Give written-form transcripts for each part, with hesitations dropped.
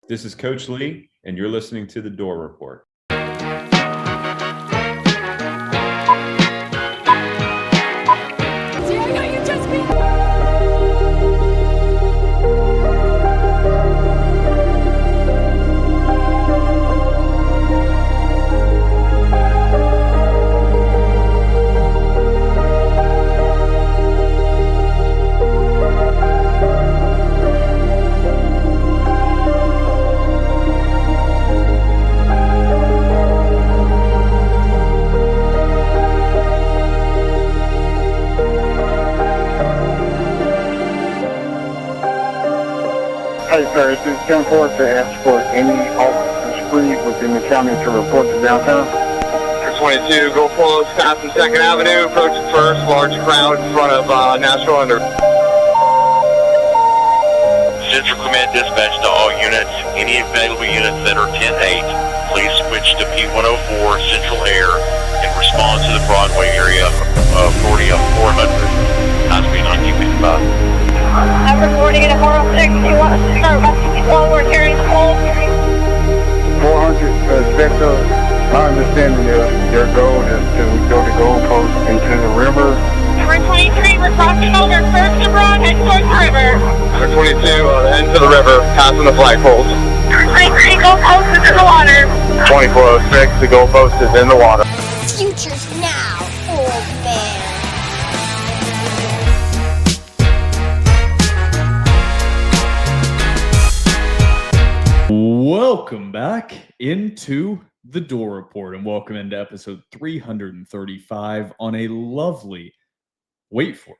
This is Coach Lee, and you're listening to The Door Report. Hey, sir, this is 10-4 to ask for any officers free within the county to report to downtown. 22, go close, passing 2nd Avenue, approaching 1st, large crowd in front of National Under. Central Command dispatch to all units. Any available units that are 10-8, please switch to P104 Central Air and respond to the Broadway area of 40 of 400. High speed on P55. I'm reporting at 406. You want us to start while we're carrying the pole? 400, Spectre, my understanding is their goal is to go to goalpost into the river. Number 23, we're crossing over first to Broad, head towards the river. Number 22, heading to the river, passing the flagpoles. 23, goalpost is in the water. 2406, the goalpost is in the water. Future's now, old man. Welcome back into the Door Report and welcome into episode 335 on a lovely, wait for it,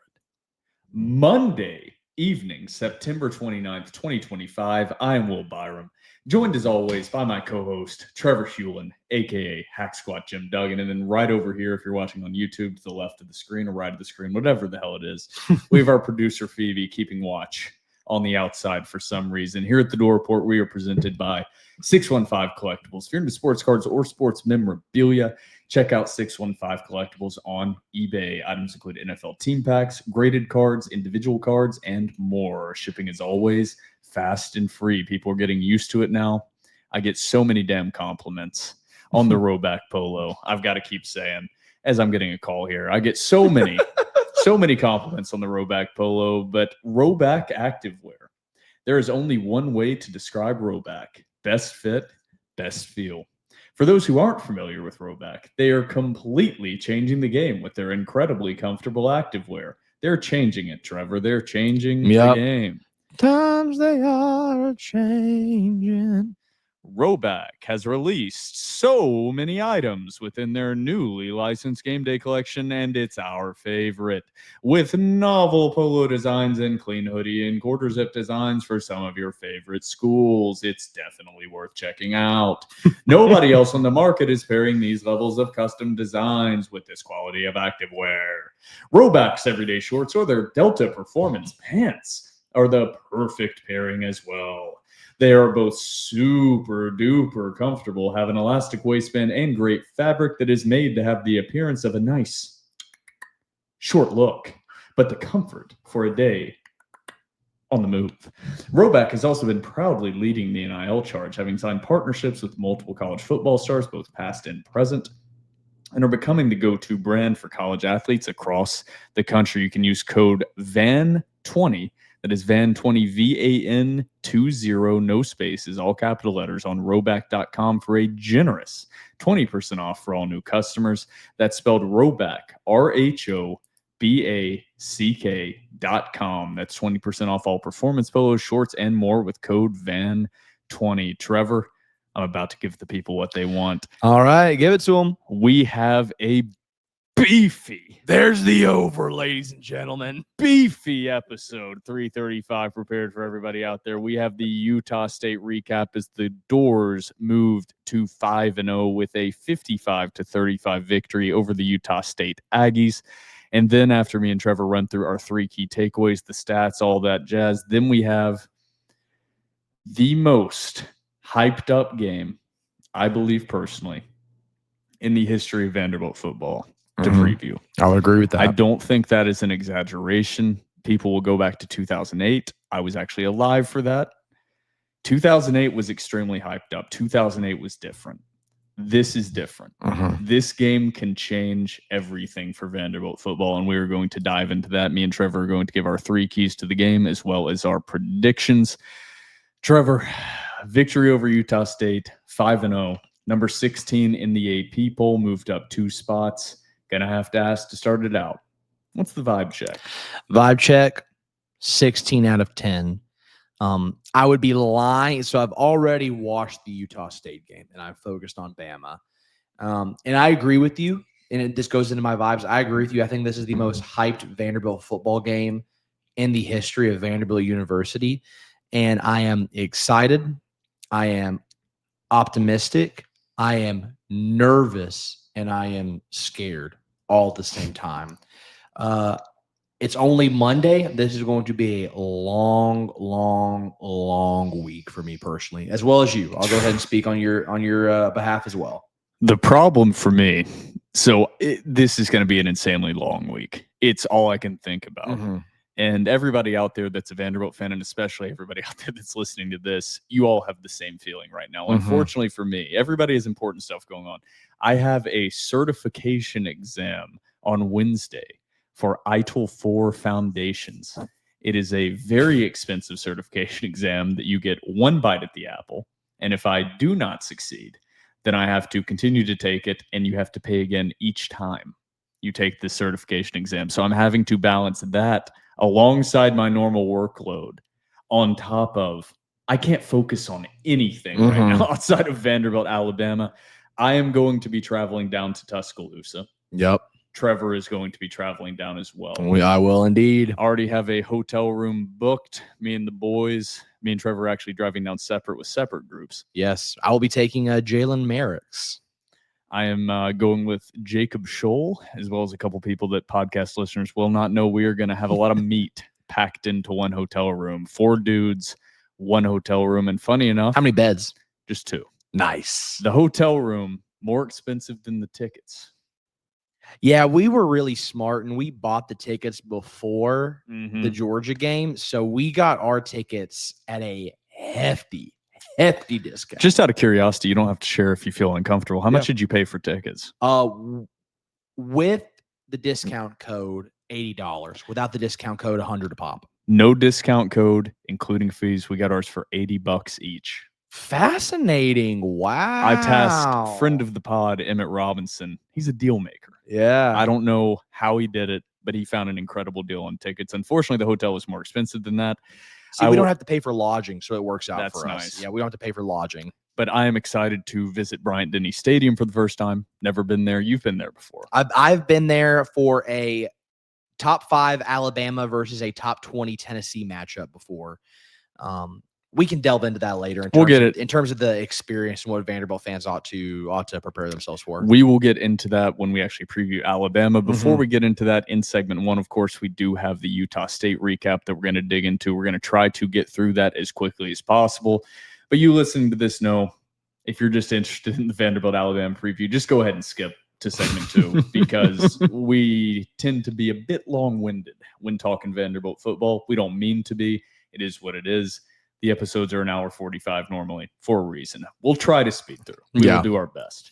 Monday evening, September 29th, 2025. I am Will Byrum, joined as always by my co-host, Trevor Hulan, aka Hack Squat Jim Duggan. And then right over here, if you're watching on YouTube, to the left of the screen or right of the screen, whatever the hell it is, we have our producer Phoebe keeping watch on the outside for some reason. Here at the Door Report, we are presented by 615 Collectibles. If you're into sports cards or sports memorabilia, check out 615 Collectibles on eBay. Items include NFL team packs, graded cards, individual cards, and more. Shipping is always fast and free. People are getting used to it now. I get so many damn compliments on the Rowback Polo. I've got to keep saying, as I'm getting a call here, I get so many compliments on the Rowback Polo, but Rowback Activewear. There is only one way to describe Rowback: best fit, best feel. For those who aren't familiar with Rowback, they are completely changing the game with their incredibly comfortable activewear. They're changing it, Trevor. They're changing the game. Times they are changing. Rowback has released so many items within their newly licensed game day collection, and it's our favorite. With novel polo designs and clean hoodie and quarter zip designs for some of your favorite schools, it's definitely worth checking out. Nobody else on the market is pairing these levels of custom designs with this quality of activewear. Rowback's everyday shorts or their Delta Performance pants are the perfect pairing as well. They are both super duper comfortable, have an elastic waistband and great fabric that is made to have the appearance of a nice short look, but the comfort for a day on the move. Rowback has also been proudly leading the NIL charge, having signed partnerships with multiple college football stars, both past and present, and are becoming the go-to brand for college athletes across the country. You can use code VAN20. That is VAN20, VAN20, no spaces, all capital letters, on rowback.com for a generous 20% off for all new customers. That's spelled Rowback, RHOBACK.com. That's 20% off all performance polos, shorts, and more with code VAN20. Trevor, I'm about to give the people what they want. All right, give it to them. We have a beefy, there's the over, ladies and gentlemen, beefy episode 335 prepared for everybody out there. We have the Utah State recap as the Doors moved to 5-0 with a 55-35 victory over the Utah State Aggies. And then after me and Trevor run through our three key takeaways, the stats, all that jazz, then we have the most hyped up game, I believe personally, in the history of Vanderbilt football to preview. I'll agree with that. I don't think that is an exaggeration. People will go back to 2008. I was actually alive for that. 2008 was extremely hyped up. 2008 was different. This is different. This game can change everything for Vanderbilt football, and we are going to dive into that. Me and Trevor are going to give our 3 keys to the game as well as our predictions. Trevor, victory over Utah State, 5-0, number 16 in the AP poll, moved up 2 spots. Gonna have to ask to start it out. What's the vibe check? Vibe check, 16 out of 10. I would be lying. So I've already watched the Utah State game, and I've focused on Bama. And I agree with you. And this goes into my vibes. I agree with you. I think this is the most hyped Vanderbilt football game in the history of Vanderbilt University. And I am excited. I am optimistic. I am nervous. And I am scared all at the same time. It's only Monday. This is going to be a long week for me personally, as well as you. I'll go ahead and speak on your behalf as well. The problem for me, this is going to be an insanely long week. It's all I can think about. And everybody out there that's a Vanderbilt fan, and especially everybody out there that's listening to this, you all have the same feeling right now. Unfortunately for me, everybody has important stuff going on. I have a certification exam on Wednesday for ITIL 4 foundations. It is a very expensive certification exam that you get one bite at the apple. And if I do not succeed, then I have to continue to take it, and you have to pay again each time you take the certification exam. So I'm having to balance that alongside my normal workload on top of I can't focus on anything right now outside of Vanderbilt, Alabama. I am going to be traveling down to Tuscaloosa. Yep. Trevor is going to be traveling down as well. I will indeed. Already have a hotel room booked. Me and Trevor are actually driving down separate with separate groups. Yes. I will be taking Jalen Merrick's. I am going with Jacob Scholl, as well as a couple people that podcast listeners will not know. We are going to have a lot of meat packed into one hotel room. 4 dudes, 1 hotel room. And funny enough, how many beds? Just 2. Nice. The hotel room, more expensive than the tickets. Yeah, we were really smart, and we bought the tickets before the Georgia game. So we got our tickets at a hefty discount. Just out of curiosity, you don't have to share if you feel uncomfortable. How much did you pay for tickets? With the discount code, $80. Without the discount code, $100 a pop. No discount code, including fees. We got ours for $80 each. Fascinating. Wow. I tasked friend of the pod, Emmett Robinson. He's a deal maker. Yeah. I don't know how he did it, but he found an incredible deal on tickets. Unfortunately, the hotel was more expensive than that. See, we don't have to pay for lodging, so it works out That's for us. nice. Yeah, we don't have to pay for lodging. But I am excited to visit Bryant-Denny Stadium for the first time. Never been there. You've been there before. I've been there for a top 5 Alabama versus a top 20 Tennessee matchup before. We can delve into that later. In terms of the experience and what Vanderbilt fans ought to prepare themselves for. We will get into that when we actually preview Alabama. Before we get into that, in segment 1, of course, we do have the Utah State recap that we're going to dig into. We're going to try to get through that as quickly as possible. But you listening to this know, if you're just interested in the Vanderbilt Alabama preview, just go ahead and skip to segment 2 because we tend to be a bit long-winded when talking Vanderbilt football. We don't mean to be. It is what it is. The episodes are an hour 45 normally for a reason. We'll try to speed through. We will do our best.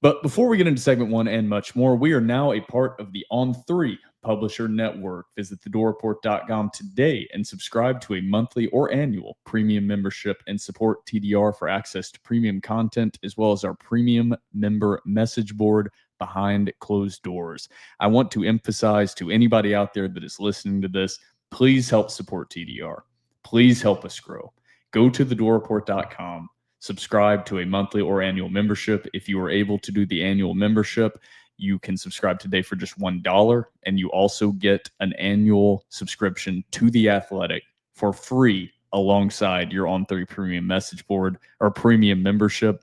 But before we get into segment 1 and much more, we are now a part of the On3 Publisher Network. Visit thedoreport.com today and subscribe to a monthly or annual premium membership and support TDR for access to premium content as well as our premium member message board behind closed doors. I want to emphasize to anybody out there that is listening to this, please help support TDR. Please help us grow. Go to thedoreport.com, subscribe to a monthly or annual membership. If you are able to do the annual membership, you can subscribe today for just $1, and you also get an annual subscription to The Athletic for free alongside your On3 premium message board or premium membership.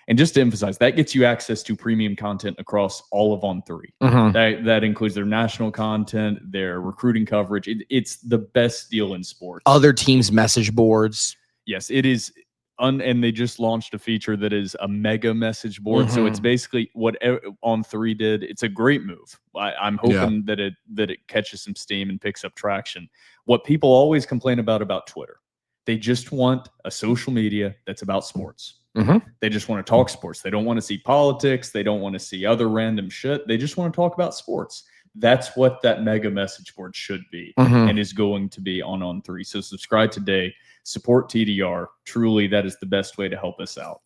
And just to emphasize, that gets you access to premium content across all of On3. That includes their national content, their recruiting coverage. It's the best deal in sports. Other teams' message boards. Yes, it is. And they just launched a feature that is a mega message board. So it's basically what On3 did. It's a great move. I'm hoping that it catches some steam and picks up traction. What people always complain about Twitter. They just want a social media that's about sports. Mhm. They just want to talk sports. They don't want to see politics. They don't want to see other random shit. They just want to talk about sports. That's what that mega message board should be Mhm. and is going to be on On3. So subscribe today. Support TDR. Truly, that is the best way to help us out.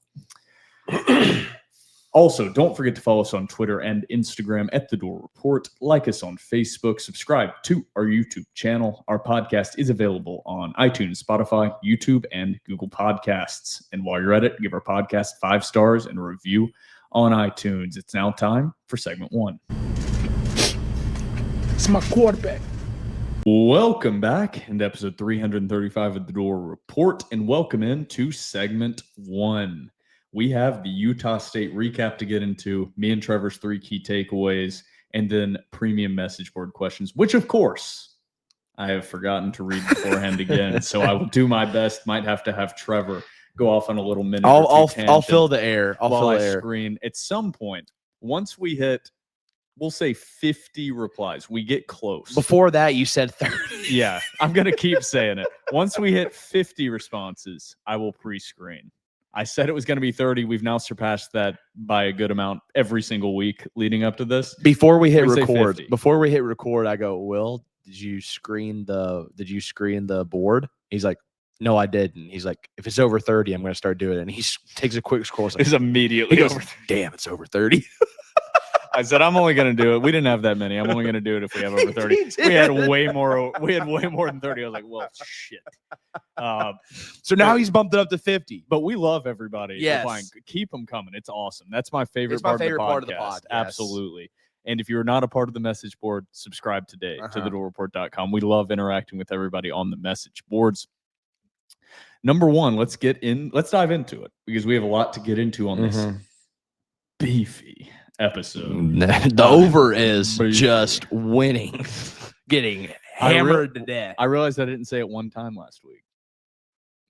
Also, don't forget to follow us on Twitter and Instagram at The Door Report. Like us on Facebook. Subscribe to our YouTube channel. Our podcast is available on iTunes, Spotify, YouTube, and Google Podcasts. And while you're at it, give our podcast 5 stars and a review on iTunes. It's now time for segment 1. It's my quarterback. Welcome back into episode 335 of The Door Report, and welcome into segment 1. We have the Utah State recap to get into, me and Trevor's 3 key takeaways, and then premium message board questions, which, of course, I have forgotten to read beforehand again. So I will do my best. Might have to have Trevor go off on a little minute. I'll fill the air. I'll while fill I the air. screen. At some point, once we hit, we'll say 50 replies, we get close. Before that, you said 30. Yeah, I'm going to keep saying it. Once we hit 50 responses, I will pre-screen. I said it was going to be 30. We've now surpassed that by a good amount every single week leading up to this. Before we hit We say record, 50. I go, Will, did you screen the board? He's like, no, I didn't. He's like, if it's over 30, I'm going to start doing it. And he takes a quick scroll. Like, It's immediately he goes, over. damn, it's over 30. I said, I'm only going to do it. We didn't have that many. I'm only going to do it if we have over 30. We had way more. We had way more than 30. I was like, well, shit. So now he's bumped it up to 50. But we love everybody. Yes. replying. Keep them coming. It's awesome. That's my favorite, It's my favorite part of the podcast. pod, yes. Absolutely. And if you're not a part of the message board, subscribe today to thedoorreport.com. We love interacting with everybody on the message boards. Number 1, let's dive into it because we have a lot to get into on this beefy episode. The over is Beefy. just winning, getting hammered to death. I realized I didn't say it one time last week.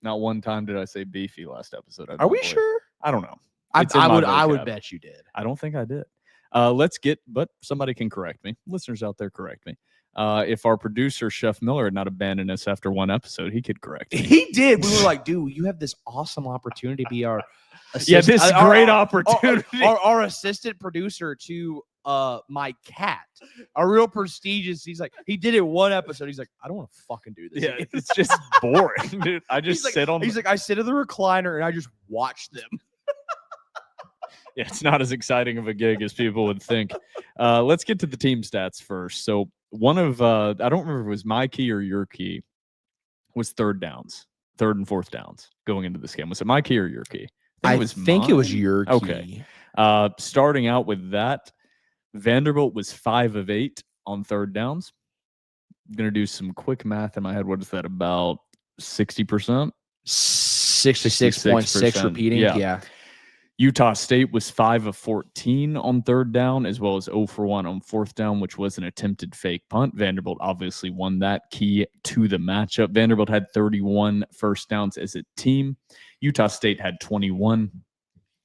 Not one time did I say beefy last episode. Are we sure? I don't know. I It's in my would vocab. bet you did. I don't think I did. But somebody can correct me. Listeners out there, correct me. If our producer, Chef Miller, had not abandoned us after one episode, he could correct me. He did. We were like, dude, you have this awesome opportunity to be our Yeah, this our- great our- opportunity. Our assistant producer to my cat. A real prestigious. He's like, he did it one episode. He's like, I don't want to fucking do this. Yeah, again." it's just boring, dude. I just He's like, sit on. He's like, I sit in the recliner and I just watch them. Yeah, it's not as exciting of a gig as people would think. Let's get to the team stats first. So one of I don't remember if it was my key or your key was third and fourth downs going into this game. Was it my key or your key? I was think it was mine. your key. Okay. Starting out with that, Vanderbilt was 5 of 8 on third downs. I'm gonna do some quick math in my head. What is that? About 60%? 66.6 repeating. Yeah. Utah State was 5 of 14 on third down, as well as 0 for 1 on fourth down, which was an attempted fake punt. Vanderbilt obviously won that, key to the matchup. Vanderbilt had 31 first downs as a team. Utah State had 21.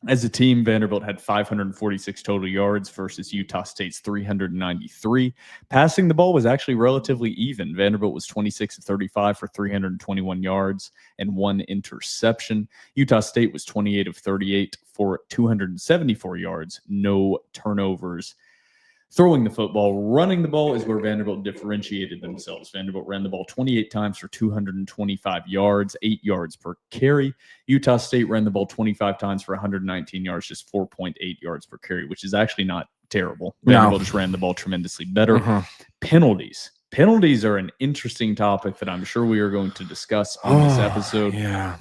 As a team, Vanderbilt had 546 total yards versus Utah State's 393. Passing the ball was actually relatively even. Vanderbilt was 26 of 35 for 321 yards and 1 interception. Utah State was 28 of 38 for 274 yards, no turnovers. Throwing the football, running the ball is where Vanderbilt differentiated themselves. Vanderbilt ran the ball 28 times for 225 yards, 8 yards per carry. Utah State ran the ball 25 times for 119 yards, just 4.8 yards per carry, which is actually not terrible. Vanderbilt just ran the ball tremendously better. Penalties. Penalties are an interesting topic that I'm sure we are going to discuss on this episode. Yeah.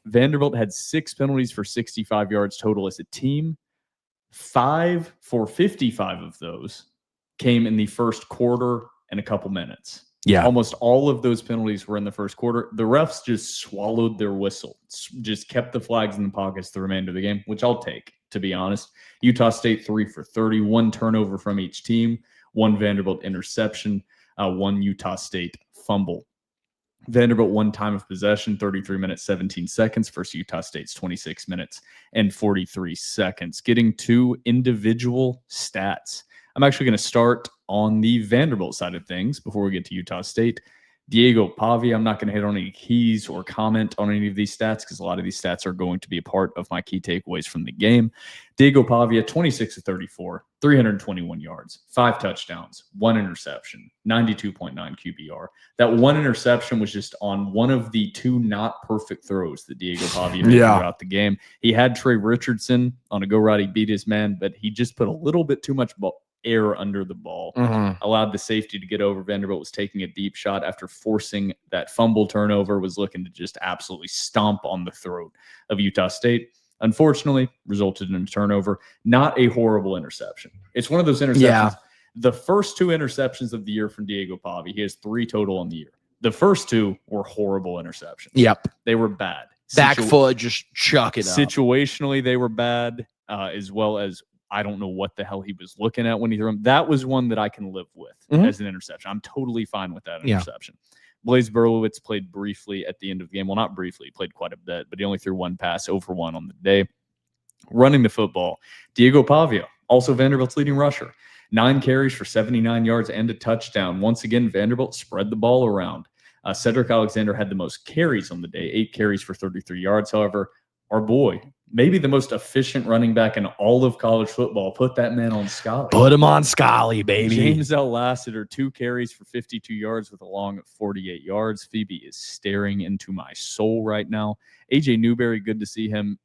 Vanderbilt had 6 penalties for 65 yards total as a team. 5 for 55 of those came in the first quarter and a couple minutes. Yeah. Almost all of those penalties were in the first quarter. The refs just swallowed their whistle, just kept the flags in the pockets the remainder of the game, which I'll take, to be honest. Utah State 3 for 30, 1 turnover from each team, 1 Vanderbilt interception, 1 Utah State fumble. Vanderbilt 1 time of possession, 33 minutes, 17 seconds versus Utah State's 26 minutes and 43 seconds. Getting to individual stats. I'm actually going to start on the Vanderbilt side of things before we get to Utah State. Diego Pavia, I'm not going to hit on any keys or comment on any of these stats because a lot of these stats are going to be a part of my key takeaways from the game. Diego Pavia, 26 of 34, 321 yards, 5 touchdowns, 1 interception, 92.9 QBR. That 1 interception was just on one of the 2 not perfect throws that Diego Pavia made throughout the game. He had Trey Richardson on a go route. He beat his man, but he just put a little bit too much air under the ball, allowed the safety to get over. Vanderbilt was taking a deep shot after forcing that fumble turnover, was looking to just absolutely stomp on the throat of Utah State. Unfortunately, resulted in a turnover. Not a horrible interception. It's one of those interceptions. Yeah. The first 2 interceptions of the year from Diego Pavia, he has 3 total on the year. The first 2 were horrible interceptions. Yep. They were bad. Back foot, just chuck it up. Situationally, they were bad, as well as I don't know what the hell he was looking at when he threw him. That was one that I can live with as an interception. I'm totally fine with that interception. Blaise Berlowitz played briefly at the end of the game. Well, not briefly. He played quite a bit, but he only threw 1 pass over 1 on the day. Running the football, Diego Pavia, also Vanderbilt's leading rusher. 9 carries for 79 yards and a touchdown. Once again, Vanderbilt spread the ball around. Cedric Alexander had the most carries on the day, 8 carries for 33 yards. However, our boy, maybe the most efficient running back in all of college football, put that man on Scully. Put him on Scully, baby. James L. Lassiter, 2 carries for 52 yards with a long of 48 yards. Phoebe is staring into my soul right now. AJ Newberry, good to see him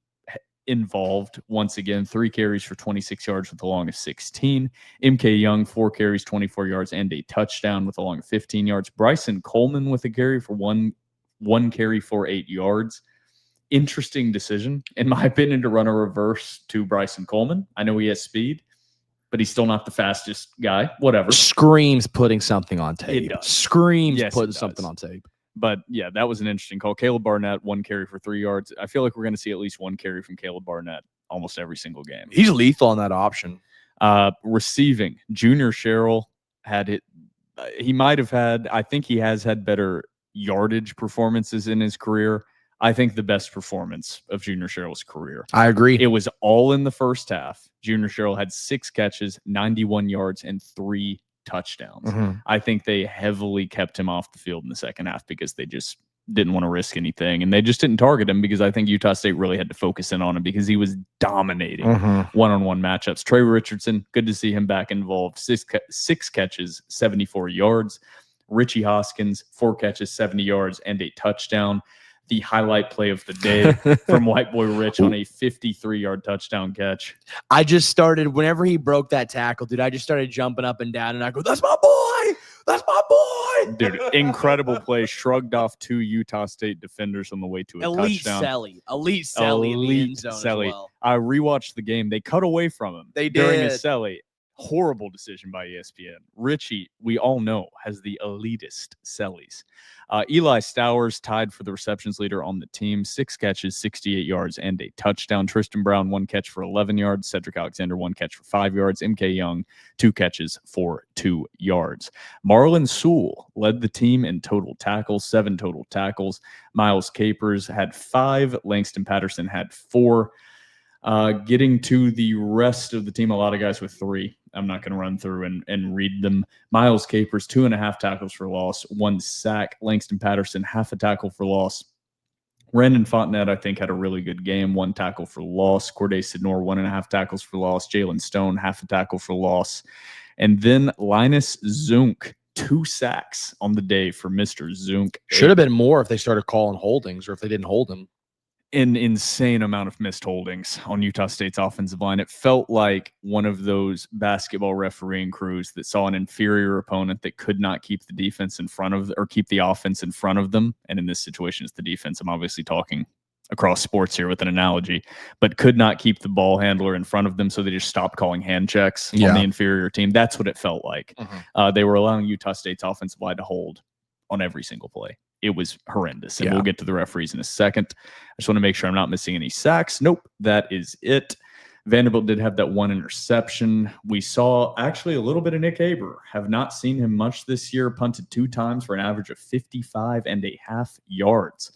involved once again. 3 carries for 26 yards with a long of 16. MK Young, 4 carries, 24 yards, and a touchdown with a long of 15 yards. Bryson Coleman with a carry for one carry for 8 yards. Interesting decision, in my opinion, to run a reverse to Bryson Coleman. I know he has speed, but he's still not the fastest guy. Whatever. Screams putting something on tape. It does. Screams Yes, putting it does. something on tape. But yeah, that was an interesting call. Caleb Barnett, 1 carry for 3 yards. I feel like we're going to see at least 1 carry from Caleb Barnett almost every single game. He's lethal on that option. Receiving, Junior Sherrill had it. He might have had, I think he has had better yardage performances in his career. I think the best performance of Junior Sherrill's career. I agree. It was all in the first half. Junior Sherrill had 6 catches, 91 yards, and 3 touchdowns. I think they heavily kept him off the field in the second half because they just didn't want to risk anything. And they just didn't target him because I think Utah State really had to focus in on him because he was dominating one-on-one matchups. Trey Richardson, good to see him back involved. 6 catches, 74 yards. Richie Hoskins, 4 catches, 70 yards, and a touchdown. The highlight play of the day from White Boy Rich on a 53-yard touchdown catch. I just started, whenever he broke that tackle, dude, I just started jumping up and down, and I go, that's my boy! That's my boy! Dude, incredible play. Shrugged off 2 Utah State defenders on the way to a touchdown. Elite Selly in the end zone Selly. as well. I rewatched the game. They cut away from him. They during a did. Selly. Horrible decision by ESPN. Richie, we all know, has the elitist Sellies. Eli Stowers tied for the receptions leader on the team. 6 catches, 68 yards, and a touchdown. Tristan Brown, 1 catch for 11 yards. Cedric Alexander, 1 catch for 5 yards. MK Young, 2 catches for 2 yards. Marlon Sewell led the team in total tackles, 7 total tackles. Miles Capers had 5. Langston Patterson had 4. Getting to the rest of the team, a lot of guys with 3. I'm not going to run through and read them. Miles Capers, 2.5 tackles for loss, 1 sack. Langston Patterson, half a tackle for loss. Brandon Fontenette, I think, had a really good game, 1 tackle for loss. Corday Sidnor, 1.5 tackles for loss. Jalen Stone, half a tackle for loss. And then Linus Zunk, 2 sacks on the day for Mr. Zunk. Should have been more if they started calling holdings or if they didn't hold him. An insane amount of missed holdings on Utah State's offensive line. It felt like one of those basketball refereeing crews that saw an inferior opponent that could not keep the defense in front of, or keep the offense in front of them. And in this situation, it's the defense. I'm obviously talking across sports here with an analogy, but could not keep the ball handler in front of them. So they just stopped calling hand checks on the inferior team. That's what it felt like. They were allowing Utah State's offensive line to hold on every single play. It was horrendous. And we'll get to the referees in a second. I just want to make sure I'm not missing any sacks. Nope, that is it. Vanderbilt did have that 1 interception. We saw actually a little bit of Nick Aber. Have not seen him much this year. Punted 2 times for an average of 55.5 yards.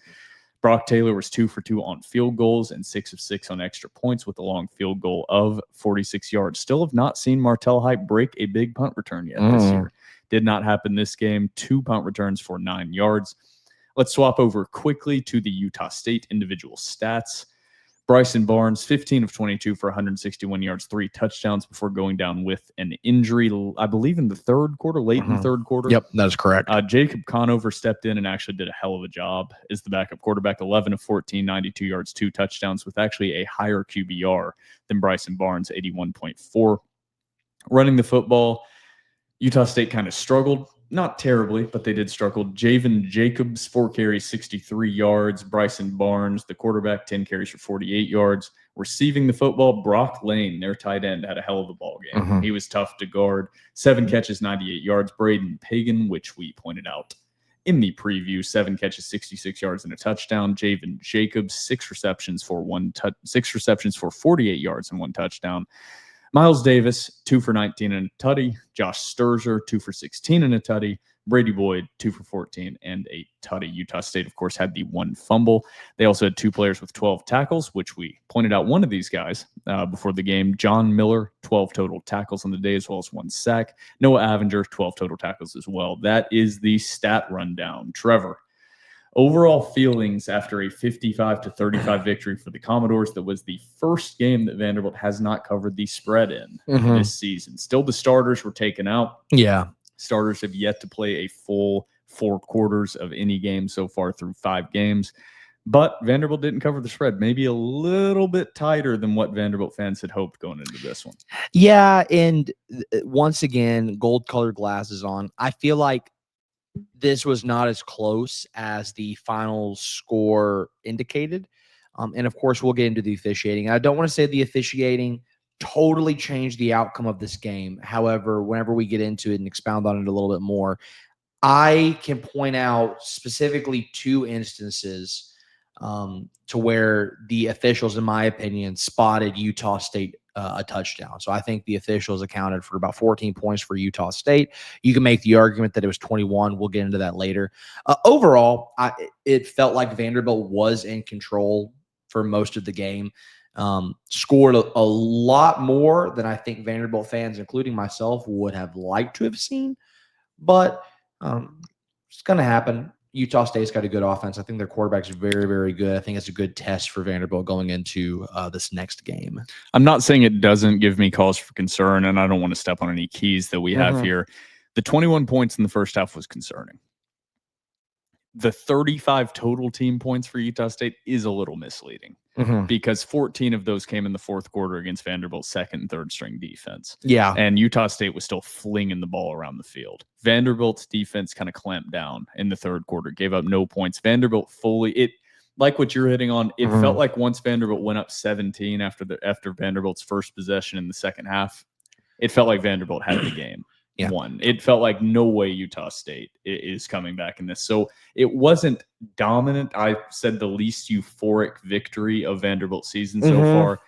Brock Taylor was 2 for 2 on field goals and 6 of 6 on extra points with a long field goal of 46 yards. Still have not seen Martel Hype break a big punt return yet this year. Did not happen this game. 2 punt returns for 9 yards. Let's swap over quickly to the Utah State individual stats. Bryson Barnes, 15 of 22 for 161 yards, 3 touchdowns before going down with an injury, I believe, in the third quarter, late in the third quarter. Yep, that is correct. Jacob Conover stepped in and actually did a hell of a job as the backup quarterback, 11 of 14, 92 yards, 2 touchdowns with actually a higher QBR than Bryson Barnes, 81.4. Running the football, Utah State kind of struggled. Not terribly, but they did struggle. Javen Jacobs, 4 carries, 63 yards. Bryson Barnes, the quarterback, 10 carries for 48 yards. Receiving the football, Brock Lane, their tight end, had a hell of a ball game. He was tough to guard. 7 catches, 98 yards. Braden Pagan, which we pointed out in the preview, 7 catches, 66 yards and a touchdown. Javen Jacobs, 6 receptions for 48 yards and 1 touchdown. Miles Davis, 2 for 19 and a tutty. Josh Sturzer, 2 for 16 and a tutty. Brady Boyd, 2 for 14 and a tutty. Utah State, of course, had the 1 fumble. They also had 2 players with 12 tackles, which we pointed out one of these guys before the game. John Miller, 12 total tackles on the day, as well as 1 sack. Noah Avenger, 12 total tackles as well. That is the stat rundown. Trevor, overall feelings after a 55-35 victory for the Commodores. That was the first game that Vanderbilt has not covered the spread in this season. Still, the starters were taken out. Yeah. Starters have yet to play a full 4 quarters of any game so far through 5 games. But Vanderbilt didn't cover the spread. Maybe a little bit tighter than what Vanderbilt fans had hoped going into this one. Yeah, and once again, gold-colored glasses on. I feel like this was not as close as the final score indicated. And of course, we'll get into the officiating. I don't want to say the officiating totally changed the outcome of this game. However, whenever we get into it and expound on it a little bit more, I can point out specifically 2 instances to where the officials, in my opinion, spotted Utah State a touchdown. So I think the officials accounted for about 14 points for Utah State. You can make the argument that it was 21. We'll get into that later. Overall, it felt like Vanderbilt was in control for most of the game. Scored a lot more than I think Vanderbilt fans, including myself, would have liked to have seen. But it's going to happen. Utah State's got a good offense. I think their quarterback's very, very good. I think it's a good test for Vanderbilt going into this next game. I'm not saying it doesn't give me cause for concern, and I don't want to step on any keys that we have here. The 21 points in the first half was concerning. The 35 total team points for Utah State is a little misleading because 14 of those came in the fourth quarter against Vanderbilt's second and third string defense. Yeah. And Utah State was still flinging the ball around the field. Vanderbilt's defense kind of clamped down in the third quarter, gave up no points. Vanderbilt like what you're hitting on, it felt like once Vanderbilt went up 17 after Vanderbilt's first possession in the second half, it felt like Vanderbilt had the game. Won. It felt like no way Utah State is coming back in this. So it wasn't dominant. I said the least euphoric victory of Vanderbilt's season so far,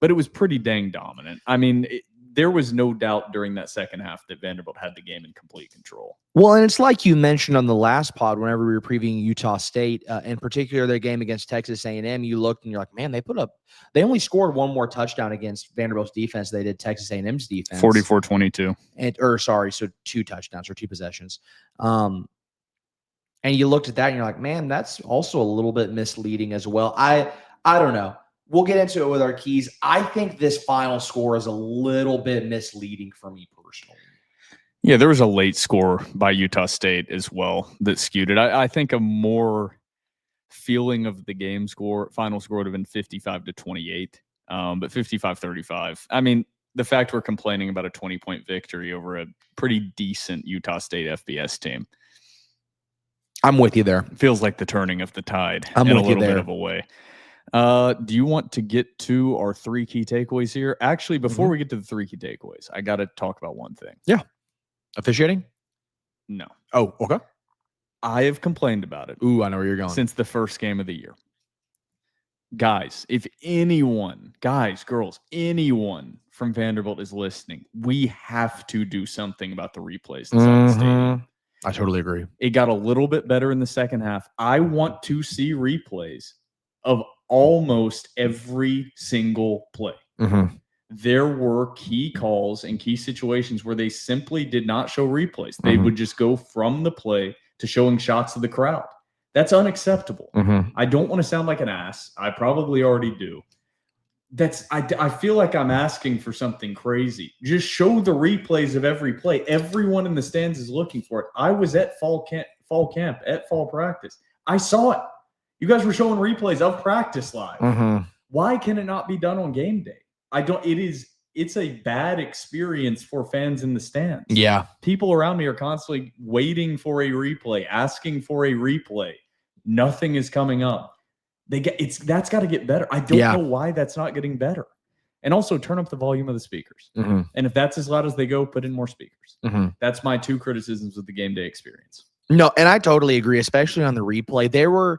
but it was pretty dang dominant. I mean, there was no doubt during that second half that Vanderbilt had the game in complete control. Well, and it's like you mentioned on the last pod, whenever we were previewing Utah State, in particular their game against Texas A&M, you looked and you're like, man, they only scored 1 more touchdown against Vanderbilt's defense. They did Texas A&M's defense. 44-22. So 2 touchdowns or 2 possessions. And you looked at that and you're like, man, that's also a little bit misleading as well. I don't know. We'll get into it with our keys. I think this final score is a little bit misleading for me personally. Yeah, there was a late score by Utah State as well that skewed it. I think a more feeling of the game final score would have been 55-28, but 55-35. I mean, the fact we're complaining about a 20-point victory over a pretty decent Utah State FBS team. I'm with you there. Feels like the turning of the tide in a little bit of a way. Do you want to get to our 3 key takeaways here? Actually, before we get to the 3 key takeaways, I got to talk about one thing. Yeah. Officiating? No. Oh, okay. I have complained about it. Ooh, I know where you're going. Since the first game of the year. Guys, if anyone, girls, anyone from Vanderbilt is listening, we have to do something about the replays inside the stadium. I totally agree. It got a little bit better in the second half. I want to see replays of almost every single play. there were key calls and key situations where they simply did not show replays. They would just go from the play to showing shots of the crowd. That's unacceptable. I don't want to sound like an ass. I probably already do. I feel like I'm asking for something crazy. Just show the replays of every play. Everyone in the stands is looking for it. I was at fall camp, at fall practice. I saw it. You guys were showing replays of practice live. Why can it not be done on game day? It's a bad experience for fans in the stands. Yeah. People around me are constantly waiting for a replay, asking for a replay. Nothing is coming up. That's got to get better. I don't know why that's not getting better. And also turn up the volume of the speakers. And if that's as loud as they go, put in more speakers. That's my 2 criticisms of the game day experience. No, and I totally agree, especially on the replay.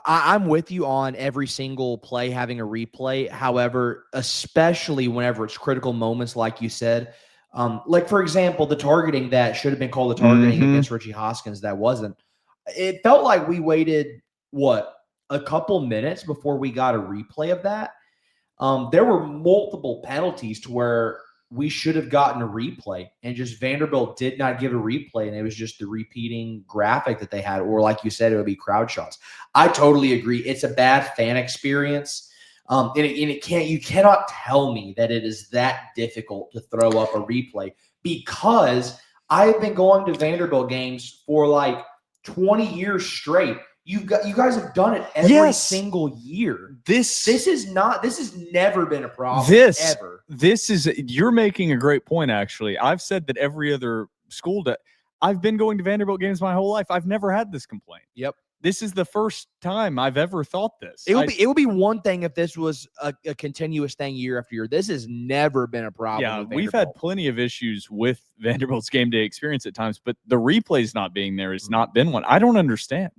I'm with you on every single play having a replay. However, especially whenever it's critical moments, like you said, like for example, the targeting that should have been called the targeting against Richie Hoskins, that wasn't. It felt like we waited, a couple minutes before we got a replay of that. There were multiple penalties to where we should have gotten a replay, and just Vanderbilt did not give a replay, and it was just the repeating graphic that they had, or like you said, it would be crowd shots. I totally agree. It's a bad fan experience. You cannot tell me that it is that difficult to throw up a replay, because I've been going to Vanderbilt games for like 20 years straight. You guys have done it every single year. This has never been a problem ever. You're making a great point, actually. I've said that every other school I've been going to Vanderbilt games my whole life. I've never had this complaint. Yep. This is the first time I've ever thought this. It would be one thing if this was a continuous thing year after year. This has never been a problem. Yeah, we've had plenty of issues with Vanderbilt's game day experience at times, but the replays not being there has not been one. I don't understand.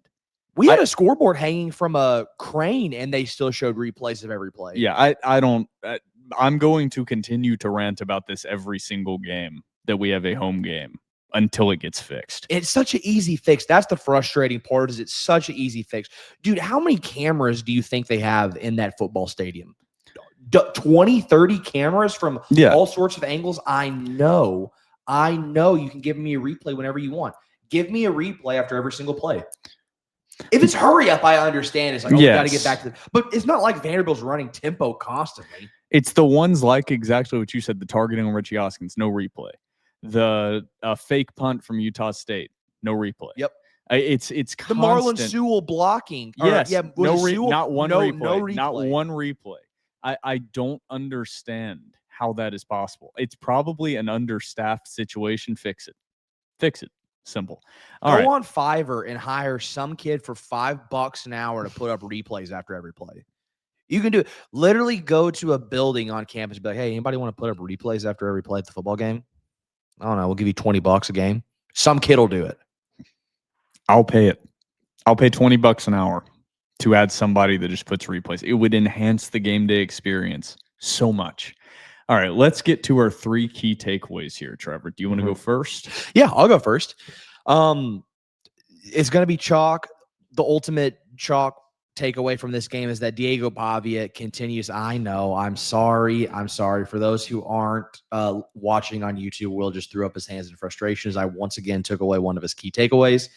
We had a scoreboard hanging from a crane, and they still showed replays of every play. Yeah, I'm going to continue to rant about this every single game that we have a home game until it gets fixed. It's such an easy fix. That's the frustrating part, is it's such an easy fix. Dude, how many cameras do you think they have in that football stadium? 20, 30 cameras from all sorts of angles? I know you can give me a replay whenever you want. Give me a replay after every single play. If it's hurry up, I understand. It's like, we got to get back to but it's not like Vanderbilt's running tempo constantly. It's the ones like exactly what you said, the targeting on Richie Hoskins, no replay. The fake punt from Utah State, no replay. Yep. It's constant. The Marlon Sewell blocking. Yes. Not one replay. Not one replay. I don't understand how that is possible. It's probably an understaffed situation. Fix it. Simple. Go on Fiverr and hire some kid for $5 an hour to put up replays after every play. You can do it. Literally go to a building on campus and be like, hey, anybody want to put up replays after every play at the football game? I don't know. We'll give you $20 a game. Some kid will do it. I'll pay it. I'll pay $20 an hour to add somebody that just puts replays. It would enhance the game day experience so much. All right, let's get to our 3 key takeaways here, Trevor. Do you want to go first? Yeah, I'll go first. It's going to be chalk. The ultimate chalk takeaway from this game is that Diego Pavia continues. I know. I'm sorry. For those who aren't watching on YouTube, Will just threw up his hands in frustration as I once again took away one of his key takeaways.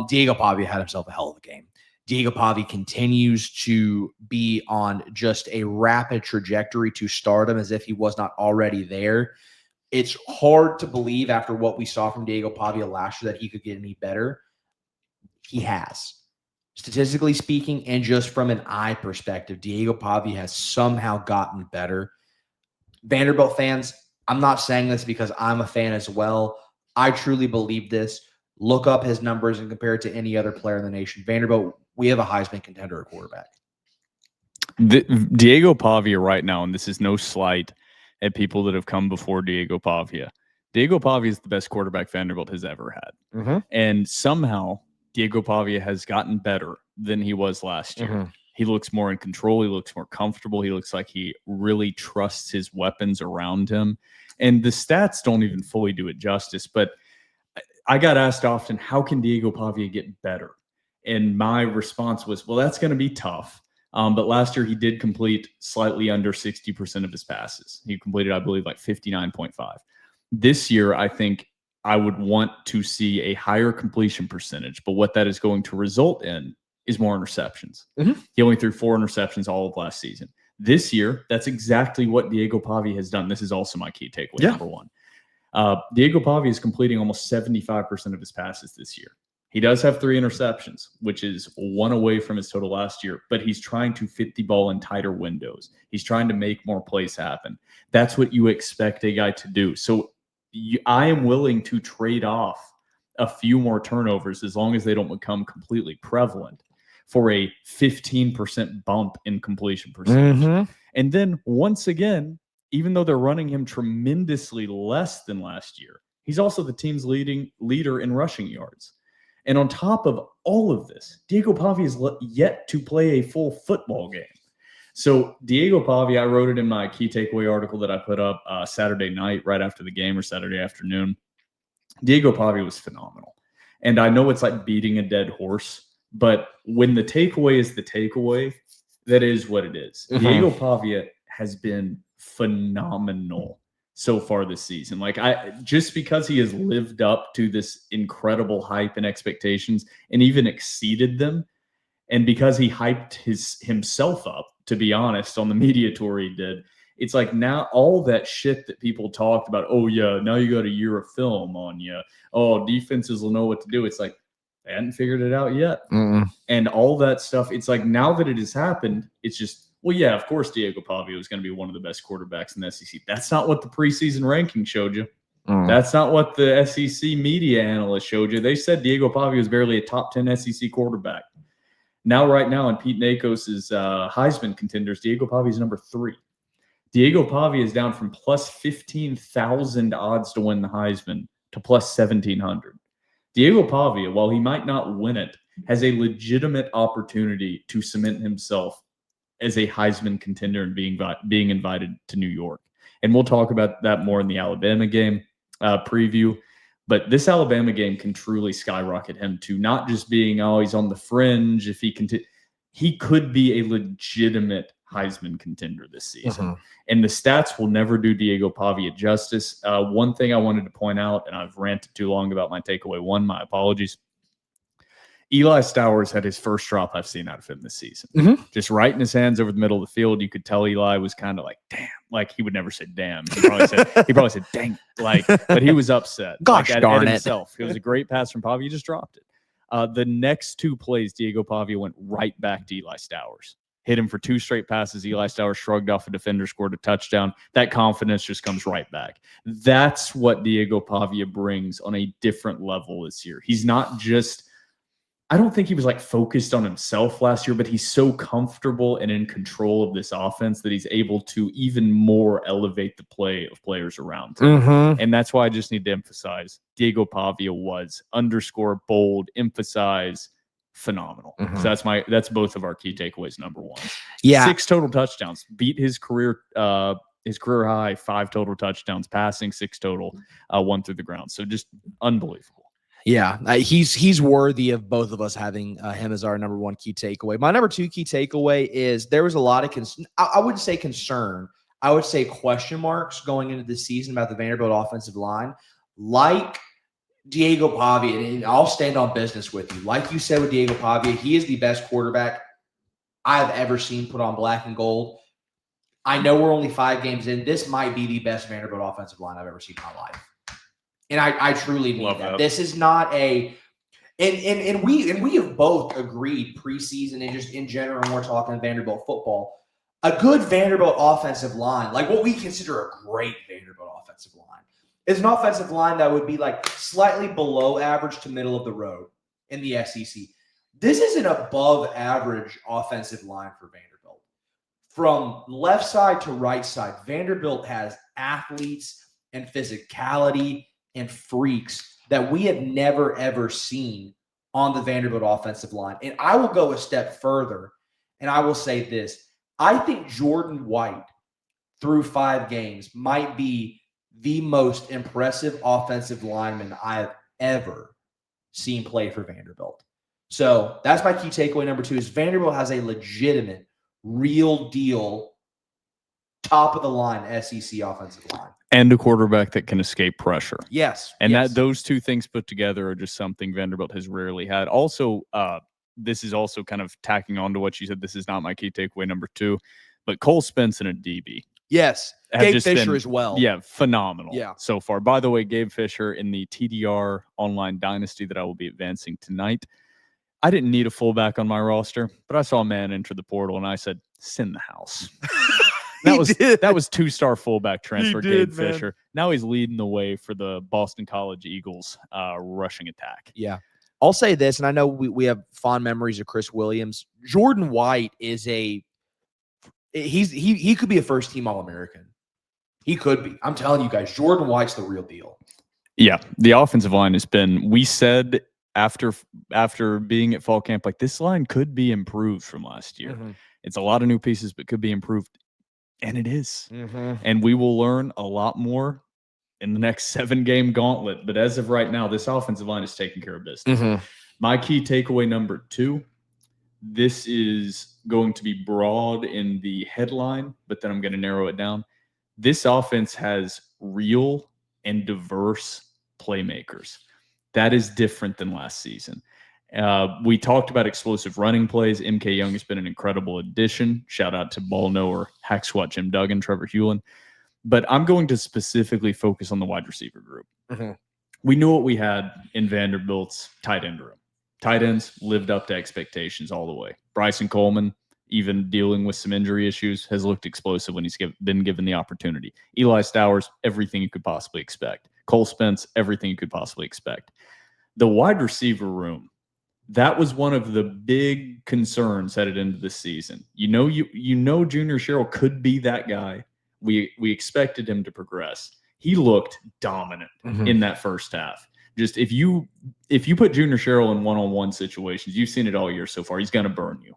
Diego Pavia had himself a hell of a game. Diego Pavia continues to be on just a rapid trajectory to stardom as if he was not already there. It's hard to believe after what we saw from Diego Pavia last year that he could get any better. He has. Statistically speaking, and just from an eye perspective, Diego Pavia has somehow gotten better. Vanderbilt fans, I'm not saying this because I'm a fan as well. I truly believe this. Look up his numbers and compare it to any other player in the nation. Vanderbilt, we have a Heisman contender at quarterback. Diego Pavia right now, and this is no slight at people that have come before Diego Pavia. Diego Pavia is the best quarterback Vanderbilt has ever had. And somehow Diego Pavia has gotten better than he was last year. He looks more in control. He looks more comfortable. He looks like he really trusts his weapons around him. And the stats don't even fully do it justice. But I got asked often, how can Diego Pavia get better? And my response was, well, that's going to be tough. But last year he did complete slightly under 60% of his passes. He completed, I believe, like 59.5. This year, I think I would want to see a higher completion percentage, but what that is going to result in is more interceptions. He only threw 4 interceptions all of last season. This year, that's exactly what Diego Pavia has done. This is also my key takeaway, number one. Diego Pavia is completing almost 75% of his passes this year. He does have 3 interceptions, which is 1 away from his total last year, but he's trying to fit the ball in tighter windows. He's trying to make more plays happen. That's what you expect a guy to do. So I am willing to trade off a few more turnovers as long as they don't become completely prevalent for a 15% bump in completion percentage. And then once again, even though they're running him tremendously less than last year, he's also the team's leader in rushing yards. And on top of all of this, Diego Pavia is yet to play a full football game. So Diego Pavia, I wrote it in my key takeaway article that I put up Saturday night right after the game, or Saturday afternoon. Diego Pavia was phenomenal. And I know it's like beating a dead horse, but when the takeaway is the takeaway, that is what it is. Diego Pavia has been phenomenal so far this season. Like, just because he has lived up to this incredible hype and expectations and even exceeded them, and because he hyped himself up, to be honest, on the media tour he did, it's like now all that shit that people talked about, oh yeah, now you got a year of film on you, oh, defenses will know what to do. It's like they hadn't figured it out yet. And all that stuff, it's like now that it has happened, it's just, well, yeah, of course Diego Pavia was going to be one of the best quarterbacks in the SEC. That's not what the preseason ranking showed you. That's not what the SEC media analysts showed you. They said Diego Pavia was barely a top 10 SEC quarterback. Right now in Pete Nakos's Heisman contenders, Diego Pavia is number 3. Diego Pavia is down from plus 15,000 odds to win the Heisman to plus 1,700. Diego Pavia, while he might not win it, has a legitimate opportunity to cement himself as a Heisman contender and being invited to New York. And we'll talk about that more in the Alabama game preview. But this Alabama game can truly skyrocket him to not just being, he's on the fringe. If he could be a legitimate Heisman contender this season. And the stats will never do Diego Pavia justice. One thing I wanted to point out, and I've ranted too long about my takeaway 1, my apologies. Eli Stowers had his first drop I've seen out of him this season. Just right in his hands over the middle of the field. You could tell Eli was kind of like, damn. Like, he would never say damn. He probably said dang. Like, but he was upset. Gosh, like, darn at it. himself. It was a great pass from Pavia. He just dropped it. The next 2 plays, Diego Pavia went right back to Eli Stowers. Hit him for 2 straight passes. Eli Stowers shrugged off a defender, scored a touchdown. That confidence just comes right back. That's what Diego Pavia brings on a different level this year. He's not just, I don't think he was like focused on himself last year, but he's so comfortable and in control of this offense that he's able to even more elevate the play of players around him. And that's why I just need to emphasize Diego Pavia was _bold, emphasize phenomenal. So that's both of our key takeaways. Number 1, 6 total touchdowns, beat his career high, 5 total touchdowns, passing 6 total, 1 through the ground. So just unbelievable. Yeah, he's worthy of both of us having him as our number 1 key takeaway. My number 2 key takeaway is there was a lot of I wouldn't say concern. I would say question marks going into the season about the Vanderbilt offensive line. Like Diego Pavia, and I'll stand on business with you. Like you said with Diego Pavia, he is the best quarterback I've ever seen put on black and gold. I know we're only 5 games in. This might be the best Vanderbilt offensive line I've ever seen in my life. And I truly mean that. This is not a and we have both agreed preseason and just in general when we're talking Vanderbilt football, a good Vanderbilt offensive line, like what we consider a great Vanderbilt offensive line, is an offensive line that would be like slightly below average to middle of the road in the SEC. This is an above average offensive line for Vanderbilt. From left side to right side, Vanderbilt has athletes and physicality and freaks that we have never, ever seen on the Vanderbilt offensive line. And I will go a step further, and I will say this. I think Jordan White, through 5 games, might be the most impressive offensive lineman I have ever seen play for Vanderbilt. So that's my key takeaway number 2 is Vanderbilt has a legitimate real deal, top of the line SEC offensive line. And a quarterback that can escape pressure. Yes. And yes. that those two things put together are just something Vanderbilt has rarely had. Also, this is also kind of tacking on to what you said. This is not my key takeaway number 2, but Cole Spence and a DB. Yes. have Gabe just Fisher been, as well. Yeah, phenomenal. Yeah. So far. By the way, Gabe Fisher in the TDR online dynasty that I will be advancing tonight. I didn't need a fullback on my roster, but I saw a man enter the portal and I said, "Send the house." That was 2-star fullback transfer, Gabe Fisher. Now he's leading the way for the Boston College Eagles rushing attack. Yeah. I'll say this, and I know we have fond memories of Chris Williams. Jordan White is he could be a first-team All-American. He could be. I'm telling you guys, Jordan White's the real deal. Yeah, the offensive line has been, we said after being at fall camp, like this line could be improved from last year. Mm-hmm. It's a lot of new pieces, but could be improved. And it is. Mm-hmm. And we will learn a lot more in the next 7-game gauntlet. But as of right now, this offensive line is taking care of business. Mm-hmm. My key takeaway number 2, this is going to be broad in the headline, but then I'm going to narrow it down. This offense has real and diverse playmakers. That is different than last season. We talked about explosive running plays. MK Young has been an incredible addition. Shout out to ball knower, hack squat Jim Duggan, Trevor Hulan. But I'm going to specifically focus on the wide receiver group. Mm-hmm. We knew what we had in Vanderbilt's tight end room. Tight ends lived up to expectations all the way. Bryson Coleman, even dealing with some injury issues, has looked explosive when he's been given the opportunity. Eli Stowers, everything you could possibly expect. Cole Spence, everything you could possibly expect. The wide receiver room, that was one of the big concerns headed into the season. You know, Junior Sherrill could be that guy. We expected him to progress. He looked dominant in that first half. Just if you put Junior Sherrill in one-on-one situations, you've seen it all year so far. He's going to burn you.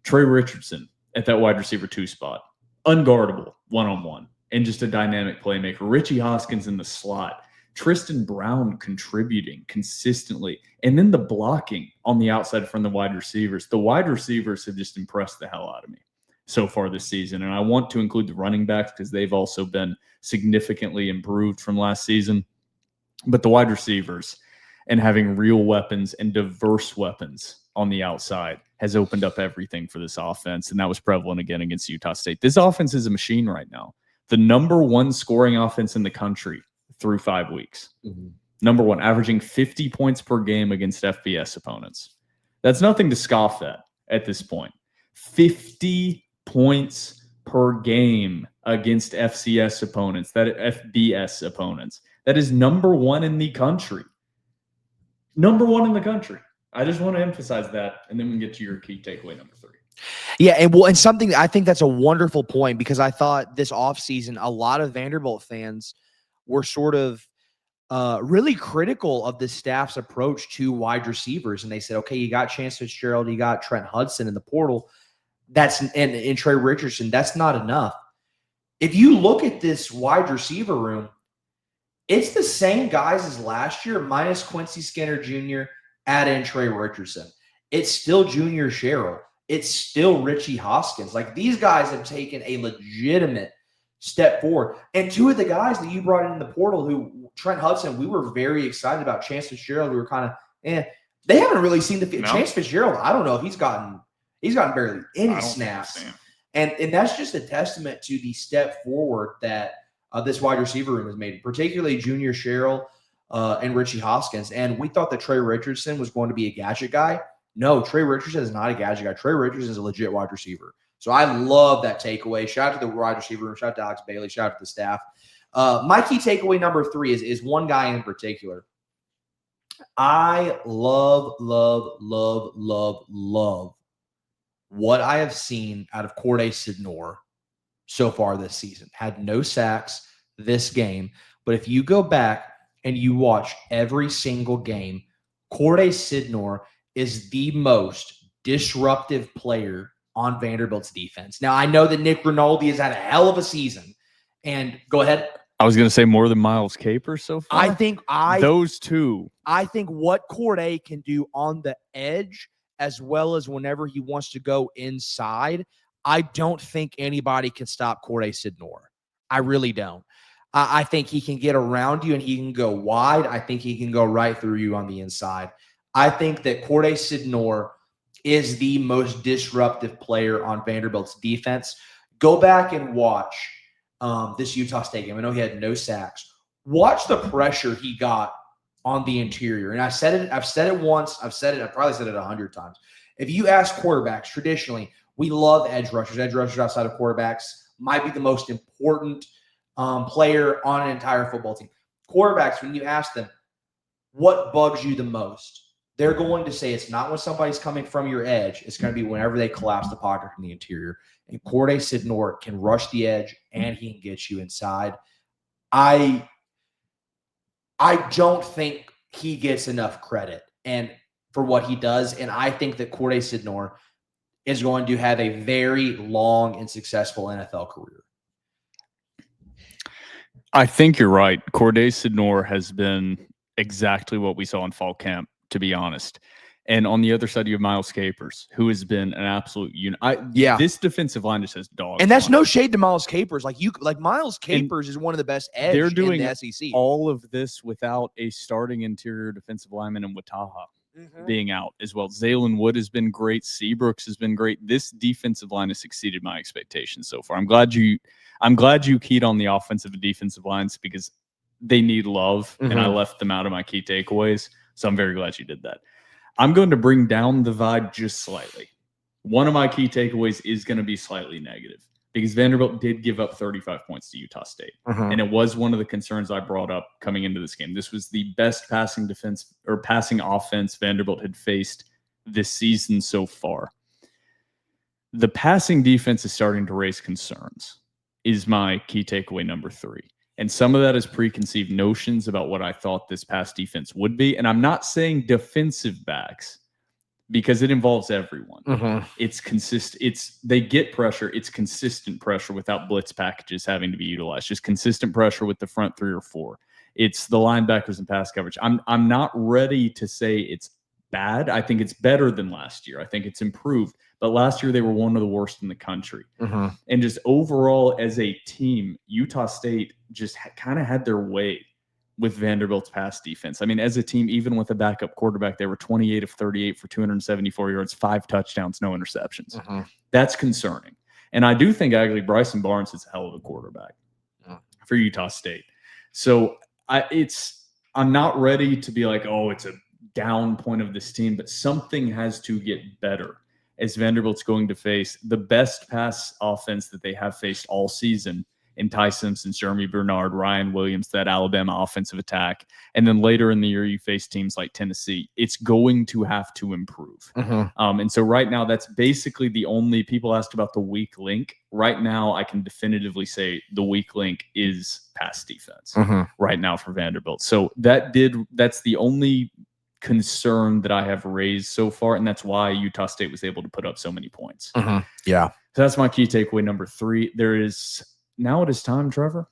Trey Richardson at that wide receiver 2 spot, unguardable one-on-one, and just a dynamic playmaker. Richie Hoskins in the slot. Tristan Brown contributing consistently. And then the blocking on the outside from the wide receivers. The wide receivers have just impressed the hell out of me so far this season. And I want to include the running backs because they've also been significantly improved from last season. But the wide receivers and having real weapons and diverse weapons on the outside has opened up everything for this offense. And that was prevalent again against Utah State. This offense is a machine right now. The number 1 scoring offense in the country through 5 weeks. Mm-hmm. Number 1, averaging 50 points per game against FBS opponents. That's nothing to scoff at this point. 50 points per game against FCS opponents, FBS opponents. That is number 1 in the country. Number 1 in the country. I just want to emphasize that, and then we can get to your key takeaway number 3. Yeah, and something I think that's a wonderful point because I thought this offseason a lot of Vanderbilt fans were sort of really critical of the staff's approach to wide receivers. And they said, okay, you got Chance Fitzgerald, you got Trent Hudson in the portal. And Trey Richardson, that's not enough. If you look at this wide receiver room, it's the same guys as last year, minus Quincy Skinner Jr., add in Trey Richardson. It's still Junior Sherrill. It's still Richie Hoskins. Like, these guys have taken a legitimate step forward. And 2 of the guys that you brought in the portal, who Trent Hudson, we were very excited about. Chance Fitzgerald, we were kind of, they haven't really seen the field. No. Chance Fitzgerald, I don't know if he's gotten barely any snaps. And that's just a testament to the step forward that this wide receiver room has made, particularly Junior Sherrill and Richie Hoskins. And we thought that Trey Richardson was going to be a gadget guy. No, Trey Richardson is not a gadget guy. Trey Richardson is a legit wide receiver. So I love that takeaway. Shout out to the wide receiver room. Shout out to Alex Bailey. Shout out to the staff. My key takeaway number 3 is one guy in particular. I love what I have seen out of Corday Sidnor so far this season. Had no sacks this game. But if you go back and you watch every single game, Corday Sidnor is the most disruptive player on Vanderbilt's defense. Now, I know that Nick Rinaldi has had a hell of a season. And go ahead. I was going to say more than Miles Capers so far. I think those 2. I think what Corday can do on the edge, as well as whenever he wants to go inside, I don't think anybody can stop Corday Sidnor. I really don't. I think he can get around you and he can go wide. I think he can go right through you on the inside. I think that Corday Sidnor is the most disruptive player on Vanderbilt's defense. Go back and watch this Utah State game. I know he had no sacks. Watch the pressure he got on the interior. And I've said it once. I've probably said it 100 times. If you ask quarterbacks, traditionally, we love edge rushers. Edge rushers outside of quarterbacks might be the most important player on an entire football team. Quarterbacks, when you ask them, what bugs you the most? They're going to say it's not when somebody's coming from your edge. It's going to be whenever they collapse the pocket from the interior. And Corday Sidnor can rush the edge and he can get you inside. I don't think he gets enough credit and for what he does. And I think that Corday Sidnor is going to have a very long and successful NFL career. I think you're right. Corday Sidnor has been exactly what we saw in fall camp, to be honest. And on the other side, you have Miles Capers, who has been an absolute unit. This defensive line just has dogs. And that's no shade to Miles Capers. Like Miles Capers is one of the best edge they're doing in the SEC. All of this without a starting interior defensive lineman in Wataha being out as well. Zaylen Wood has been great. Seabrooks has been great. This defensive line has exceeded my expectations so far. I'm glad you keyed on the offensive and defensive lines because they need love, and I left them out of my key takeaways. So I'm very glad you did that. I'm going to bring down the vibe just slightly. One of my key takeaways is going to be slightly negative because Vanderbilt did give up 35 points to Utah State. And it was one of the concerns I brought up coming into this game. This was the best passing defense or passing offense Vanderbilt had faced this season so far. The passing defense is starting to raise concerns, is my key takeaway number 3. And some of that is preconceived notions about what I thought this pass defense would be. And I'm not saying defensive backs because it involves everyone. It's consistent. They get pressure. It's consistent pressure without blitz packages having to be utilized. Just consistent pressure with the front 3 or 4. It's the linebackers and pass coverage. I'm not ready to say it's bad. I think it's better than last year. I think it's improved. But last year, they were one of the worst in the country. And just overall, as a team, Utah State just kind of had their way with Vanderbilt's pass defense. I mean, as a team, even with a backup quarterback, they were 28 of 38 for 274 yards, 5 touchdowns, no interceptions. That's concerning. And I do think actually Bryson Barnes is a hell of a quarterback for Utah State. So I'm not ready to be like, oh, it's a down point of this team, but something has to get better as Vanderbilt's going to face the best pass offense that they have faced all season in Ty Simpson, Jeremy Bernard, Ryan Williams, that Alabama offensive attack. And then later in the year, you face teams like Tennessee. It's going to have to improve. And so right now, that's basically the only people asked about the weak link. Right now, I can definitively say the weak link is pass defense right now for Vanderbilt. So that's the only concern that I have raised so far, and that's why Utah State was able to put up so many points. Yeah. So that's my key takeaway number 3. Now it is time, Trevor.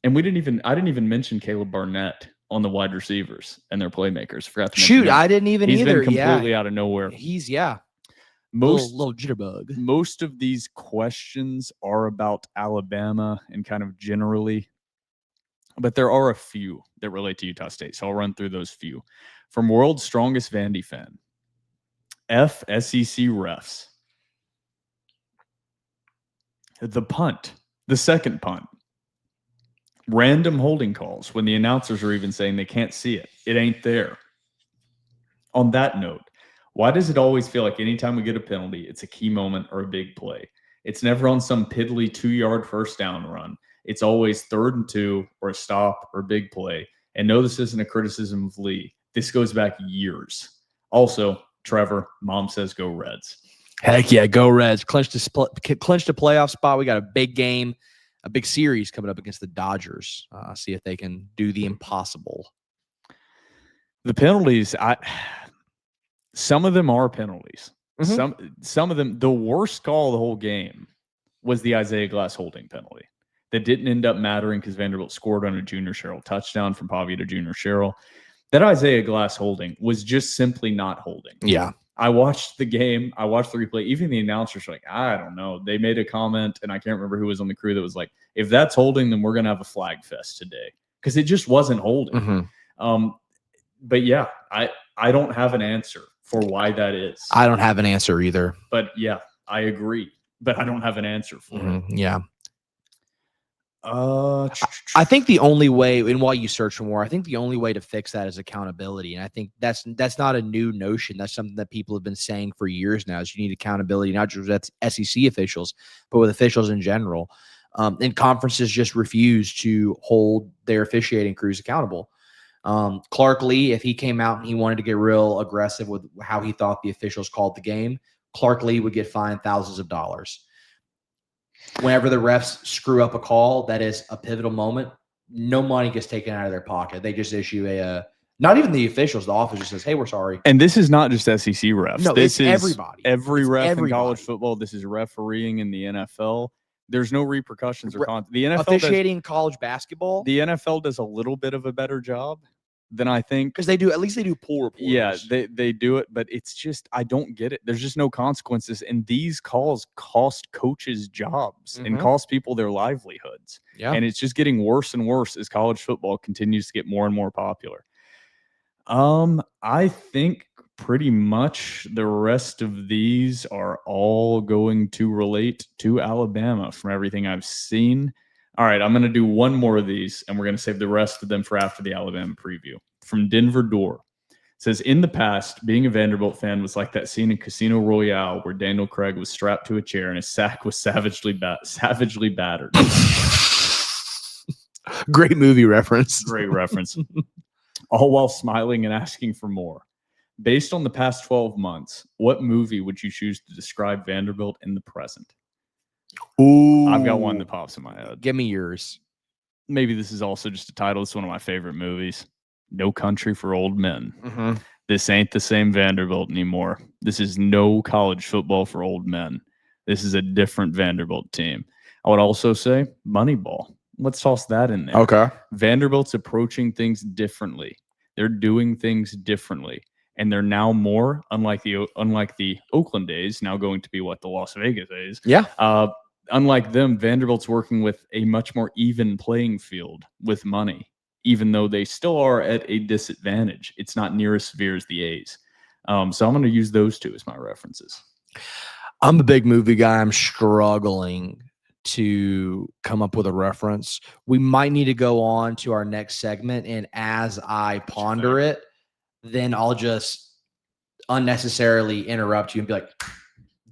And I didn't even mention Caleb Barnett on the wide receivers and their playmakers. Forgot to mention him. I didn't even either. He's been completely out of nowhere. He's little jitterbug. Most of these questions are about Alabama and kind of generally, but there are a few that relate to Utah State. So I'll run through those few. From World's Strongest Vandy Fan, SEC refs. The second punt. Random holding calls when the announcers are even saying they can't see it. It ain't there. On that note, why does it always feel like anytime we get a penalty, it's a key moment or a big play? It's never on some piddly 2-yard first down run. It's always 3rd and 2 or a stop or a big play. And no, this isn't a criticism of Lee. This goes back years. Also, Trevor, Mom says go Reds. Heck yeah, go Reds. Clinched a playoff spot. We got a big game, a big series coming up against the Dodgers. See if they can do the impossible. The penalties, some of them are penalties. Some of them, the worst call of the whole game was the Isaiah Glass holding penalty that didn't end up mattering because Vanderbilt scored on a Junior Sherrill touchdown from Pavia to Junior Sherrill. That Isaiah Glass holding was just simply not holding. Yeah. I watched the game. I watched the replay. Even the announcers were like, I don't know. They made a comment, and I can't remember who was on the crew that was like, if that's holding, then we're going to have a flag fest today. Because it just wasn't holding. But yeah, I don't have an answer for why that is. I don't have an answer either. But yeah, I agree. But I don't have an answer for it. Yeah. I think the only way, and while you search for more, I think the only way to fix that is accountability. And I think that's not a new notion. That's something that people have been saying for years now, is you need accountability, not just with SEC officials, but with officials in general. And conferences just refuse to hold their officiating crews accountable. Clark Lee, if he came out and he wanted to get real aggressive with how he thought the officials called the game, Clark Lee would get fined thousands of dollars. Whenever the refs screw up a call that is a pivotal moment, no money gets taken out of their pocket. They just issue not even the officials, the office just says, hey, we're sorry. And this is not just SEC refs. No, this is everybody. Every ref in college football. This is refereeing in the NFL. There's no repercussions or the NFL officiating college basketball. The NFL does a little bit of a better job than I think, because at least they do pool reporters. Yeah, they do it, but it's just, I don't get it. There's just no consequences, and these calls cost coaches jobs and cost people their livelihoods. Yeah, and it's just getting worse and worse as college football continues to get more and more popular. I think pretty much the rest of these are all going to relate to Alabama from everything I've seen. All right, I'm going to do one more of these, and we're going to save the rest of them for after the Alabama preview. From Denver Door. It says, in the past, being a Vanderbilt fan was like that scene in Casino Royale where Daniel Craig was strapped to a chair and his sack was savagely battered. Great movie reference. Great reference. All while smiling and asking for more. Based on the past 12 months, what movie would you choose to describe Vanderbilt in the present? Ooh, I've got one that pops in my head. Give me yours. Maybe this is also just a title. It's one of my favorite movies. No Country for Old Men. This ain't the same Vanderbilt anymore. This is no college football for old men. This is a different Vanderbilt team. I would also say Moneyball. Let's toss that in there. Okay. Vanderbilt's approaching things differently. They're doing things differently. And they're now more, unlike the Oakland days, now going to be what the Las Vegas days. Yeah. Unlike them, Vanderbilt's working with a much more even playing field with money, even though they still are at a disadvantage. It's not near as severe as the A's. So I'm going to use those two as my references. I'm a big movie guy. I'm struggling to come up with a reference. We might need to go on to our next segment, and as I ponder it, then I'll just unnecessarily interrupt you and be like,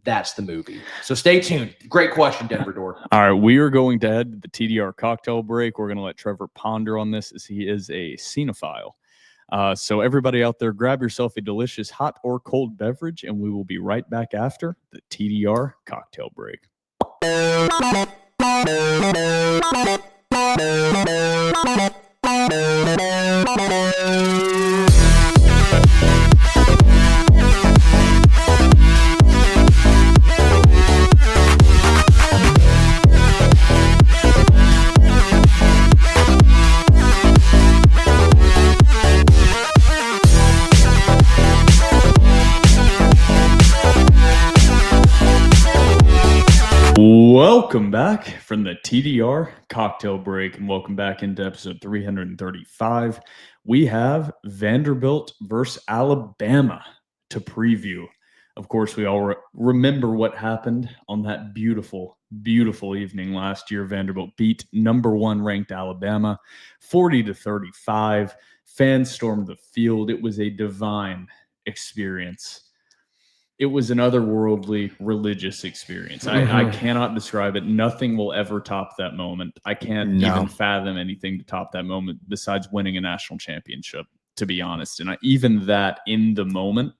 that's the movie. So stay tuned. Great question, Denver Door. All right, we are going to head to the TDR cocktail break. We're going to let Trevor ponder on this as he is a cinephile. So everybody out there, grab yourself a delicious hot or cold beverage, and we will be right back after the TDR cocktail break. Welcome back from the TDR cocktail break, and welcome back into episode 335. We have Vanderbilt versus Alabama to preview. Of course, we all remember what happened on that beautiful, beautiful evening last year. Vanderbilt beat number 1 ranked Alabama 40-35. Fans stormed the field. It was a divine experience. It was an otherworldly religious experience. I cannot describe it. Nothing will ever top that moment. I can't even fathom anything to top that moment besides winning a national championship, to be honest. And even that in the moment,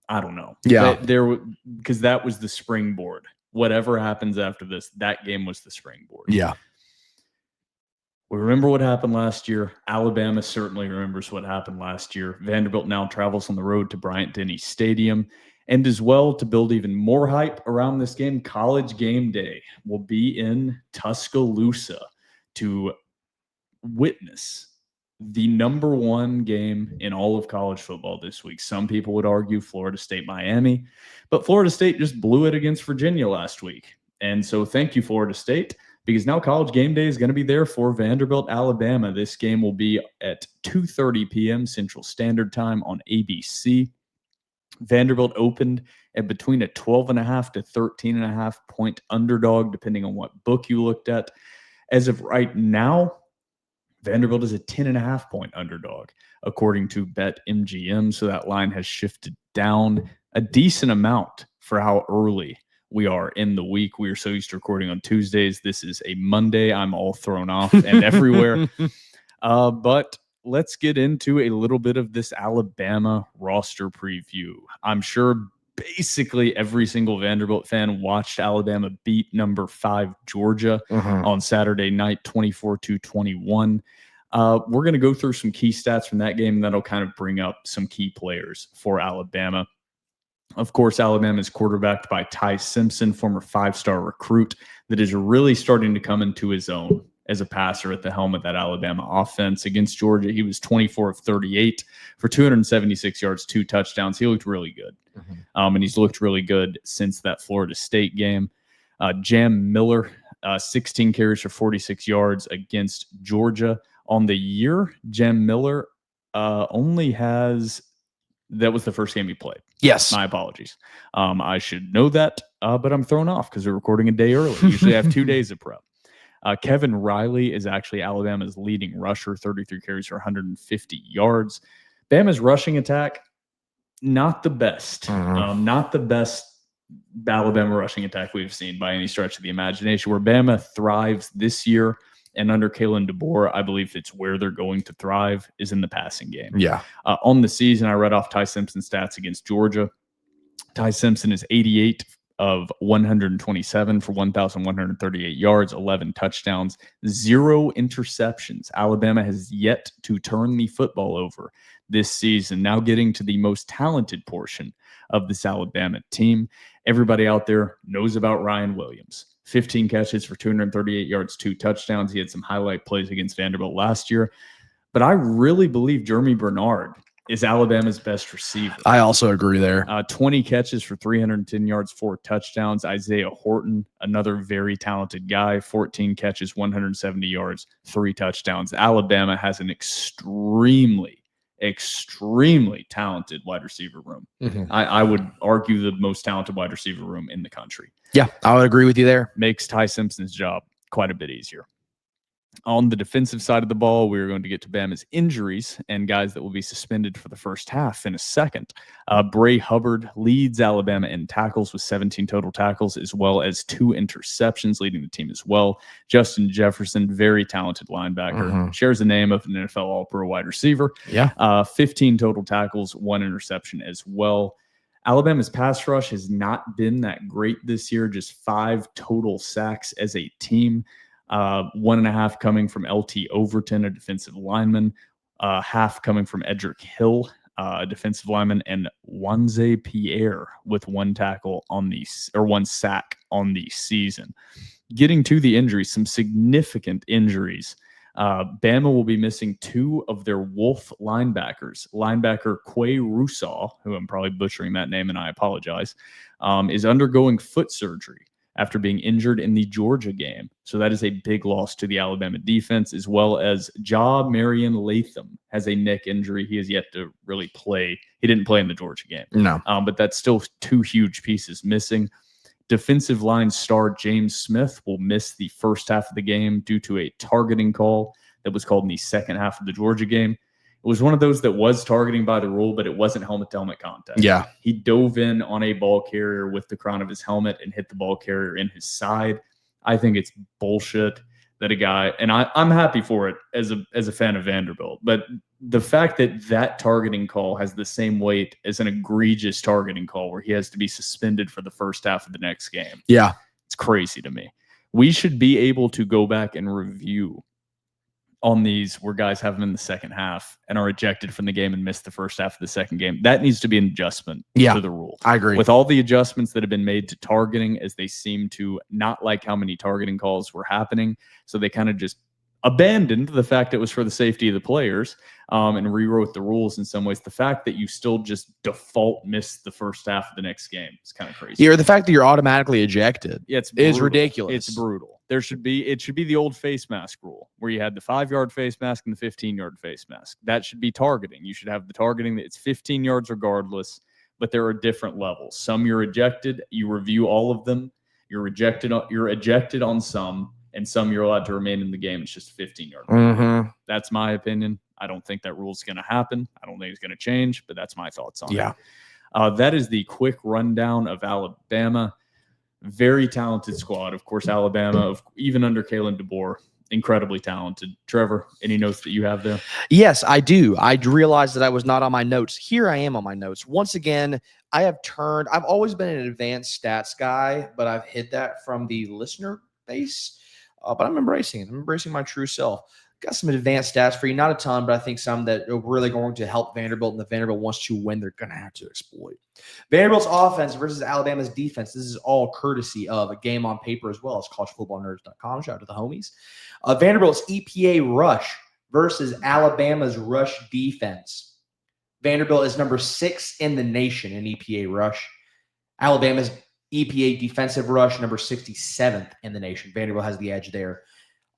I don't know. Yeah. Because that was the springboard. Whatever happens after this, that game was the springboard. Yeah. We remember what happened last year. Alabama certainly remembers what happened last year. Vanderbilt now travels on the road to Bryant-Denny Stadium. And as well, to build even more hype around this game, College Game Day will be in Tuscaloosa to witness the number one game in all of college football this week. Some people would argue Florida State, Miami, but Florida State just blew it against Virginia last week. And so thank you, Florida State, because now College Game Day is going to be there for Vanderbilt, Alabama. This game will be at 2:30 p.m. Central Standard Time on ABC. Vanderbilt opened at between a 12.5 to 13.5 point underdog, depending on what book you looked at. As of right now, Vanderbilt is a 10.5 point underdog, according to BetMGM. So that line has shifted down a decent amount for how early we are in the week. We are so used to recording on Tuesdays. This is a Monday. I'm all thrown off and everywhere. But let's get into a little bit of this Alabama roster preview. I'm sure basically every single Vanderbilt fan watched Alabama beat number 5 Georgia on Saturday night, 24-21. We're going to go through some key stats from that game, and that'll kind of bring up some key players for Alabama. Of course, Alabama is quarterbacked by Ty Simpson, former 5-star recruit that is really starting to come into his own as a passer at the helm of that Alabama offense. Against Georgia, he was 24 of 38 for 276 yards, 2 touchdowns. He looked really good. And he's looked really good since that Florida State game. Jam Miller, 16 carries for 46 yards against Georgia. On the year, Jam Miller only has... That was the first game he played. Yes. My apologies. I should know that, but I'm thrown off because we're recording a day early. Usually I have 2 days of prep. Kevin Riley is actually Alabama's leading rusher, 33 carries for 150 yards. Bama's rushing attack, not the best. Not the best Alabama rushing attack we've seen by any stretch of the imagination. Where Bama thrives this year, and under Kalen DeBoer, I believe it's where they're going to thrive, is in the passing game. Yeah. On the season, I read off Ty Simpson's stats against Georgia. Ty Simpson is 88 of 127 for 1,138 yards, 11 touchdowns, 0 interceptions. Alabama has yet to turn the football over this season. Now getting to the most talented portion of this Alabama team. Everybody out there knows about Ryan Williams. 15 catches for 238 yards, 2 touchdowns. He had some highlight plays against Vanderbilt last year. But I really believe Jeremy Bernard is Alabama's best receiver. I also agree there. 20 catches for 310 yards, 4 touchdowns. Isaiah Horton, another very talented guy, 14 catches, 170 yards, 3 touchdowns. Alabama has an extremely talented wide receiver room. I would argue the most talented wide receiver room in the country. Yeah, I would agree with you there. Makes Ty Simpson's job quite a bit easier. On the defensive side of the ball, we're going to get to Bama's injuries and guys that will be suspended for the first half in a second. Bray Hubbard leads Alabama in tackles with 17 total tackles, as well as 2 interceptions, leading the team as well. Justin Jefferson, very talented linebacker, shares the name of an NFL All-Pro wide receiver. 15 total tackles, 1 interception as well. Alabama's pass rush has not been that great this year, just 5 total sacks as a team. 1.5 coming from LT Overton, a defensive lineman, half coming from Edric Hill, a defensive lineman, and Wanze Pierre with 1 tackle on the 1 sack on the season. Getting to the injuries, some significant injuries. Bama will be missing 2 of their Wolf linebackers. Linebacker Quay Russaw, who I'm probably butchering that name and I apologize, is undergoing foot surgery after being injured in the Georgia game. So that is a big loss to the Alabama defense, as well as Marion Latham has a neck injury. He has yet to really play. He didn't play in the Georgia game. No. But that's still 2 huge pieces missing. Defensive line star James Smith will miss the first half of the game due to a targeting call that was called in the second half of the Georgia game. It was one of those that was targeting by the rule, but it wasn't helmet-to-helmet contact. Yeah. He dove in on a ball carrier with the crown of his helmet and hit the ball carrier in his side. I think it's bullshit that a guy, and I'm happy for it as a fan of Vanderbilt, but the fact that that targeting call has the same weight as an egregious targeting call where he has to be suspended for the first half of the next game. Yeah. It's crazy to me. We should be able to go back and review on these where guys have them in the second half and are ejected from the game and miss the first half of the second game. That needs to be an adjustment to the rule. I agree. With all the adjustments that have been made to targeting, as they seem to not like how many targeting calls were happening. So they kind of just abandoned the fact it was for the safety of the players and rewrote the rules in some ways. The fact that you still just default miss the first half of the next game is kind of crazy. Yeah, or the fact that you're automatically ejected is ridiculous. It's brutal. It should be the old face mask rule where you had the 5-yard face mask and the 15-yard face mask. That should be targeting. You should have the targeting that it's 15 yards regardless, but there are different levels. Some you're ejected, you review all of them. You're ejected on some, and some you're allowed to remain in the game. It's just a 15-yard. Mm-hmm. That's my opinion. I don't think that rule's going to happen. I don't think it's going to change, but that's my thoughts on it. That is the quick rundown of Alabama. Very talented squad. Of course, Alabama, even under Kalen DeBoer, incredibly talented. Trevor, any notes that you have there? Yes, I do. I realized that I was not on my notes. Here I am on my notes. Once again, I've always been an advanced stats guy, but I've hid that from the listener base. But I'm embracing it. I'm embracing my true self. Got some advanced stats for you. Not a ton, but I think some that are really going to help Vanderbilt. And if Vanderbilt wants to win, they're going to have to exploit. Vanderbilt's offense versus Alabama's defense. This is all courtesy of a game on paper as well as collegefootballnerds.com. Shout out to the homies. Vanderbilt's EPA rush versus Alabama's rush defense. Vanderbilt is number 6 in the nation in EPA rush. Alabama's EPA defensive rush, number 67th in the nation. Vanderbilt has the edge there.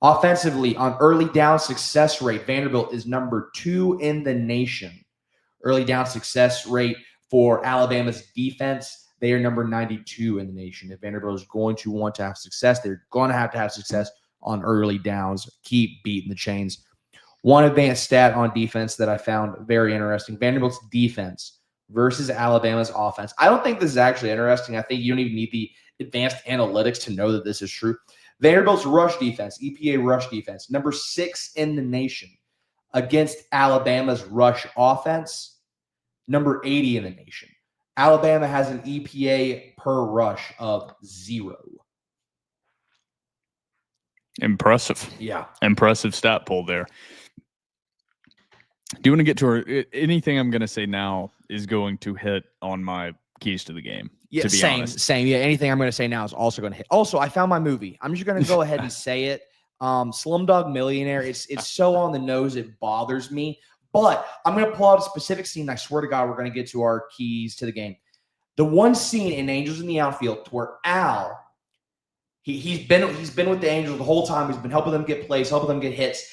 Offensively, on early down success rate, Vanderbilt is number 2 in the nation. Early down success rate for Alabama's defense, they are number 92 in the nation. If Vanderbilt is going to want to have success, they're going to have success on early downs. Keep beating the chains. One advanced stat on defense that I found very interesting. Vanderbilt's defense versus Alabama's offense. I don't think this is actually interesting. I think you don't even need the advanced analytics to know that this is true. Vanderbilt's rush defense, EPA rush defense, number 6 in the nation against Alabama's rush offense, number 80 in the nation. Alabama has an EPA per rush of 0. Impressive. Yeah. Impressive stat pull there. Do you want to get to anything I'm going to say now is going to hit on my keys to the game? Yeah, to be honest. Same. Yeah, anything I'm going to say now is also going to hit. Also, I found my movie. I'm just going to go ahead and say it. Slumdog Millionaire. It's so on the nose it bothers me. But I'm going to pull out a specific scene. I swear to God, we're going to get to our keys to the game. The one scene in Angels in the Outfield where Al, he's been with the Angels the whole time. He's been helping them get plays, helping them get hits.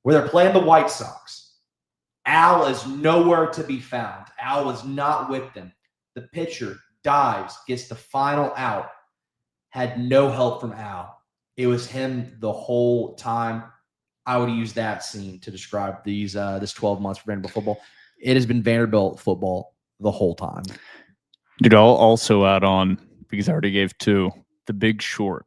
Where they're playing the White Sox, Al is nowhere to be found. Al was not with them. The pitcher dives, gets the final out, had no help from Al. It was him the whole time. I would use that scene to describe this 12 months for Vanderbilt football. It has been Vanderbilt football the whole time. Dude, I'll also add on, because I already gave 2, The Big Short.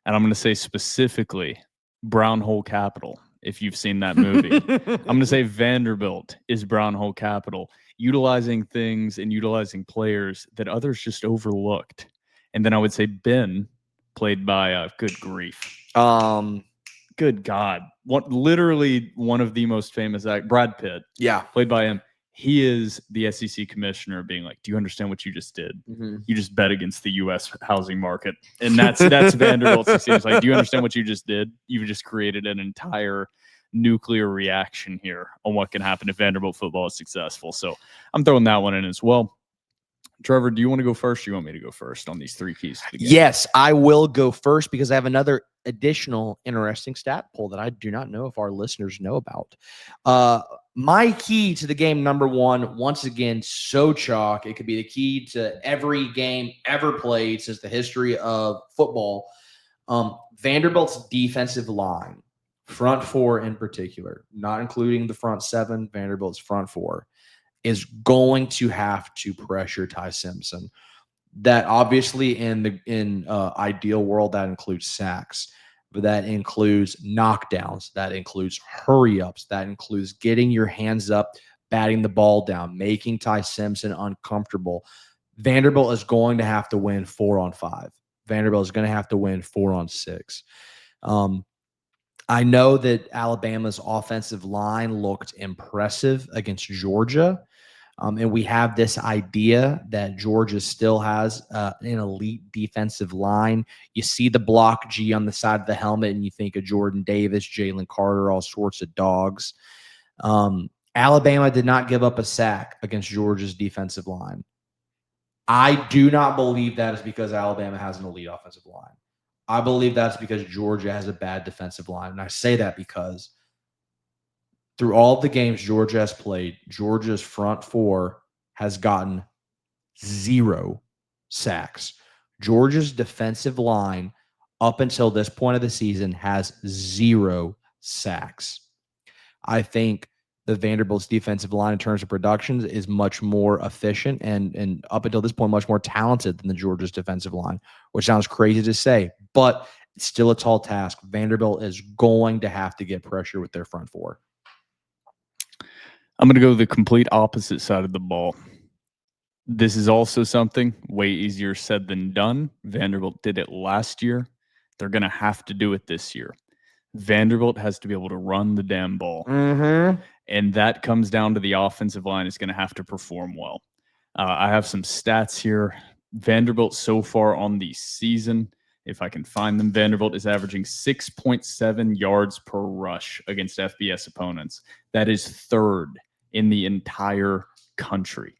And I'm going to say specifically Brown Hole Capital, if you've seen that movie. I'm going to say Vanderbilt is Brown Hole Capital, utilizing things and utilizing players that others just overlooked. And then I would say Ben, played by good grief. Good God. Literally one of the most famous Brad Pitt. Yeah. Played by him. He is the SEC commissioner being like, do you understand what you just did? Mm-hmm. You just bet against the U.S. housing market. And that's Vanderbilt's experience. Like, do you understand what you just did? You've just created an entire nuclear reaction here on what can happen if Vanderbilt football is successful. So I'm throwing that one in as well. Trevor, do you want to go first? Or you want me to go first on these 3 keys to the game? Yes, I will go first because I have another additional interesting stat poll that I do not know if our listeners know about. My key to the game, number 1, once again, so chalk. It could be the key to every game ever played since the history of football. Vanderbilt's defensive line, front 4 in particular, not including the front 7, Vanderbilt's front 4, is going to have to pressure Ty Simpson. That obviously in ideal world, that includes sacks, but that includes knockdowns, that includes hurry-ups, that includes getting your hands up, batting the ball down, making Ty Simpson uncomfortable. Vanderbilt is going to have to win 4-on-5. Vanderbilt is going to have to win 4-on-6. I know that Alabama's offensive line looked impressive against Georgia. And we have this idea that Georgia still has an elite defensive line. You see the block G on the side of the helmet, and you think of Jordan Davis, Jalen Carter, all sorts of dogs. Alabama did not give up a sack against Georgia's defensive line. I do not believe that is because Alabama has an elite offensive line. I believe that's because Georgia has a bad defensive line. And I say that because through all the games Georgia has played, Georgia's front four has gotten 0 sacks. Georgia's defensive line up until this point of the season has 0 sacks. I think the Vanderbilt's defensive line in terms of production is much more efficient and up until this point much more talented than the Georgia's defensive line, which sounds crazy to say, but it's still a tall task. Vanderbilt is going to have to get pressure with their front four. I'm going to go the complete opposite side of the ball. This is also something way easier said than done. Vanderbilt did it last year. They're going to have to do it this year. Vanderbilt has to be able to run the damn ball. And that comes down to the offensive line is going to have to perform well. I have some stats here. Vanderbilt so far on the season, if I can find them, Vanderbilt is averaging 6.7 yards per rush against FBS opponents. That is 3rd in the entire country.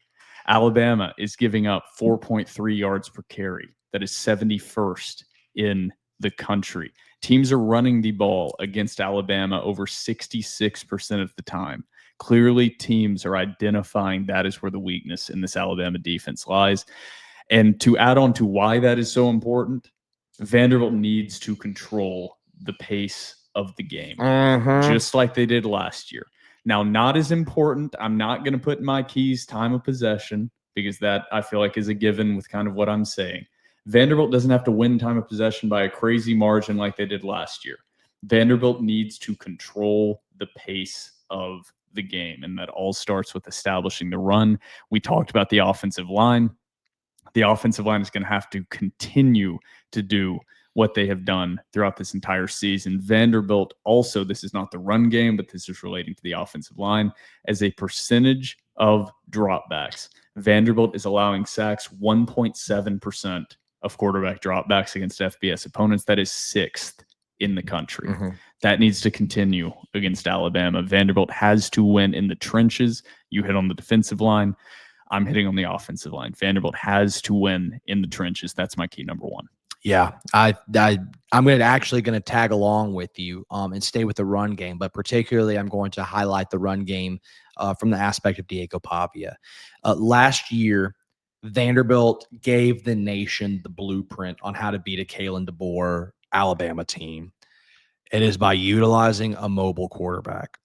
Alabama is giving up 4.3 yards per carry. That is 71st in the country. Teams are running the ball against Alabama over 66% of the time. Clearly, teams are identifying that is where the weakness in this Alabama defense lies. And to add on to why that is so important, Vanderbilt needs to control the pace of the game, just like they did last year. Now, not as important. I'm not going to put in my keys time of possession because that I feel like is a given with kind of what I'm saying. Vanderbilt doesn't have to win time of possession by a crazy margin like they did last year. Vanderbilt needs to control the pace of the game, and that all starts with establishing the run. We talked about the offensive line. The offensive line is going to have to continue to do what they have done throughout this entire season. Vanderbilt also, this is not the run game, but this is relating to the offensive line, as a percentage of dropbacks. Vanderbilt is allowing sacks 1.7% of quarterback dropbacks against FBS opponents. That is 6th in the country. That needs to continue against Alabama. Vanderbilt has to win in the trenches. You hit on the defensive line. I'm hitting on the offensive line. Vanderbilt has to win in the trenches. That's my key number 1. Yeah, I'm actually going to tag along with you and stay with the run game, but particularly I'm going to highlight the run game from the aspect of Diego Pavia. Last year, Vanderbilt gave the nation the blueprint on how to beat a Kalen DeBoer Alabama team. It is by utilizing a mobile quarterback.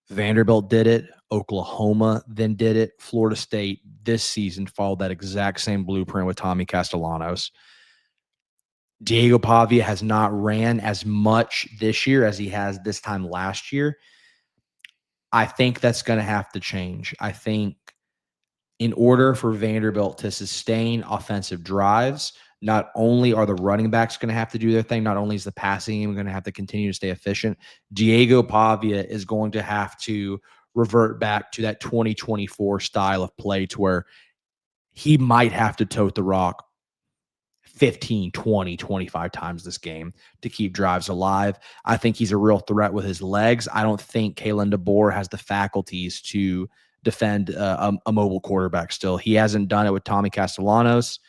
Vanderbilt did it. Oklahoma then did it. Florida State this season followed that exact same blueprint with Tommy Castellanos. Diego Pavia has not ran as much this year as he has this time last year. I think that's going to have to change. I think in order for Vanderbilt to sustain offensive drives, not only are the running backs going to have to do their thing, not only is the passing game going to have to continue to stay efficient, Diego Pavia is going to have to revert back to that 2024 style of play to where he might have to tote the rock 15, 20, 25 times this game to keep drives alive. I think he's a real threat with his legs. I don't think Kalen DeBoer has the faculties to defend a mobile quarterback still. He hasn't done it with Tommy Castellanos.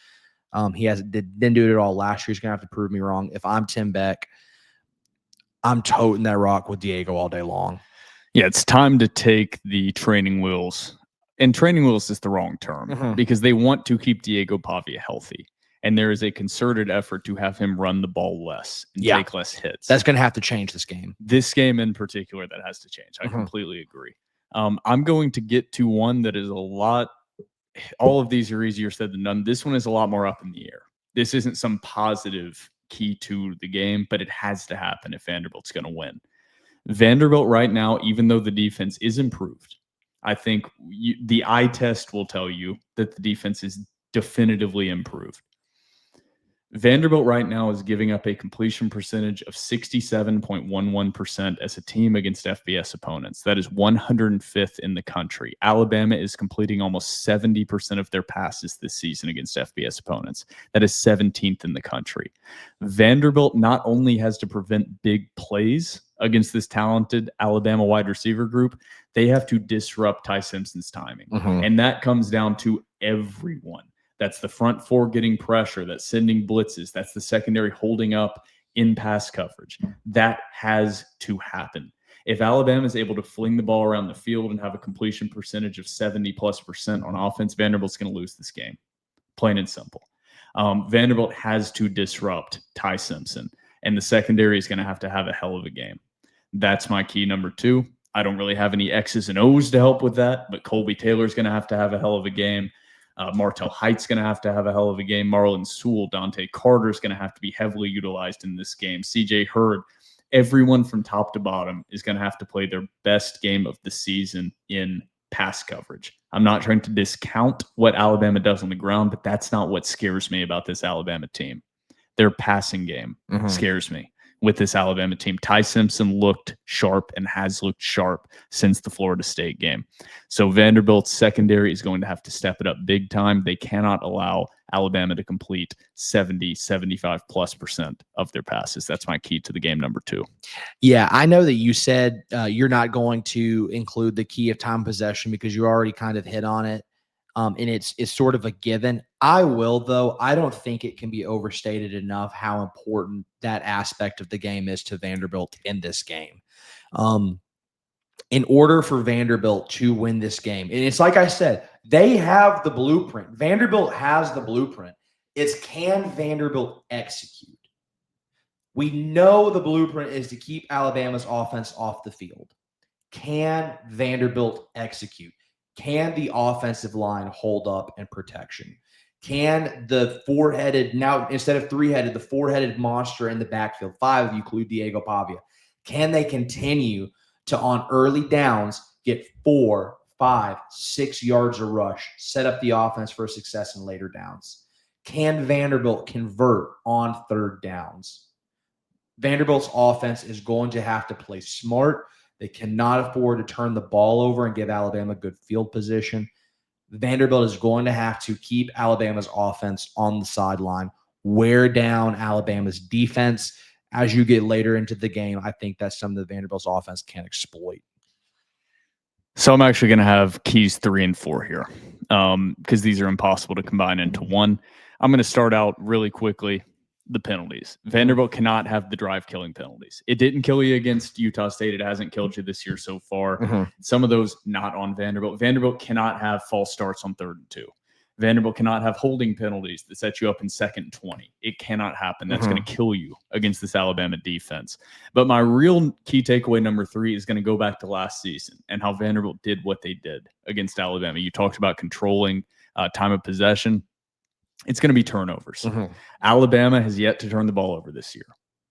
He didn't do it at all last year. He's going to have to prove me wrong. If I'm Tim Beck, I'm toting that rock with Diego all day long. Yeah, it's time to take the training wheels. And training wheels is the wrong term because they want to keep Diego Pavia healthy. And there is a concerted effort to have him run the ball less and take less hits. That's going to have to change this game. This game in particular, that has to change. I completely agree. I'm going to get to one that is a lot. All of these are easier said than done. This one is a lot more up in the air. This isn't some positive key to the game, but it has to happen if Vanderbilt's going to win. Vanderbilt right now, even though the defense is improved, I think the eye test will tell you that the defense is definitively improved. Vanderbilt right now is giving up a completion percentage of 67.11% as a team against FBS opponents. That is 105th in the country. Alabama is completing almost 70% of their passes this season against FBS opponents. That is 17th in the country. Vanderbilt not only has to prevent big plays against this talented Alabama wide receiver group, they have to disrupt Ty Simpson's timing. And that comes down to everyone. That's the front four getting pressure. That's sending blitzes. That's the secondary holding up in pass coverage. That has to happen. If Alabama is able to fling the ball around the field and have a completion percentage of 70+% on offense, Vanderbilt's going to lose this game. Plain and simple. Vanderbilt has to disrupt Ty Simpson, and the secondary is going to have a hell of a game. That's my key number 2. I don't really have any X's and O's to help with that, but Colby Taylor's going to have a hell of a game. Martell Height's going to have a hell of a game. Marlon Sewell, Dante Carter's going to have to be heavily utilized in this game. CJ Hurd, everyone from top to bottom is going to have to play their best game of the season in pass coverage. I'm not trying to discount what Alabama does on the ground, but that's not what scares me about this Alabama team. Their passing game scares me with this Alabama team. Ty Simpson looked sharp and has looked sharp since the Florida State game. So Vanderbilt's secondary is going to have to step it up big time. They cannot allow Alabama to complete 75+% of their passes. That's my key to the game number 2. Yeah, I know that you said you're not going to include the key of time possession because you already kind of hit on it. And it's sort of a given. I will, though. I don't think it can be overstated enough how important that aspect of the game is to Vanderbilt in this game. In order for Vanderbilt to win this game, and it's like I said, they have the blueprint. Vanderbilt has the blueprint. It's can Vanderbilt execute? We know the blueprint is to keep Alabama's offense off the field. Can Vanderbilt execute? Can the offensive line hold up and protection? Can the four-headed, now instead of three-headed, the four-headed monster in the backfield, 5 if you include Diego Pavia, can they continue to, on early downs, get 4, 5, 6 yards of rush, set up the offense for success in later downs? Can Vanderbilt convert on third downs? Vanderbilt's offense is going to have to play smart. They cannot afford to turn the ball over and give Alabama good field position. Vanderbilt is going to have to keep Alabama's offense on the sideline, wear down Alabama's defense. As you get later into the game, I think that's something that Vanderbilt's offense can exploit. So I'm actually going to have keys 3 and 4 here because these are impossible to combine into one. I'm going to start out really quickly. The penalties. Vanderbilt cannot have the drive-killing penalties. It didn't kill you against Utah State. It hasn't killed you this year so far. Some of those not on Vanderbilt. Vanderbilt cannot have false starts on 3rd and 2. Vanderbilt cannot have holding penalties that set you up in 2nd and 20. It cannot happen. That's going to kill you against this Alabama defense. But my real key takeaway number 3 is going to go back to last season and how Vanderbilt did what they did against Alabama. You talked about controlling time of possession. It's going to be turnovers. Alabama has yet to turn the ball over this year.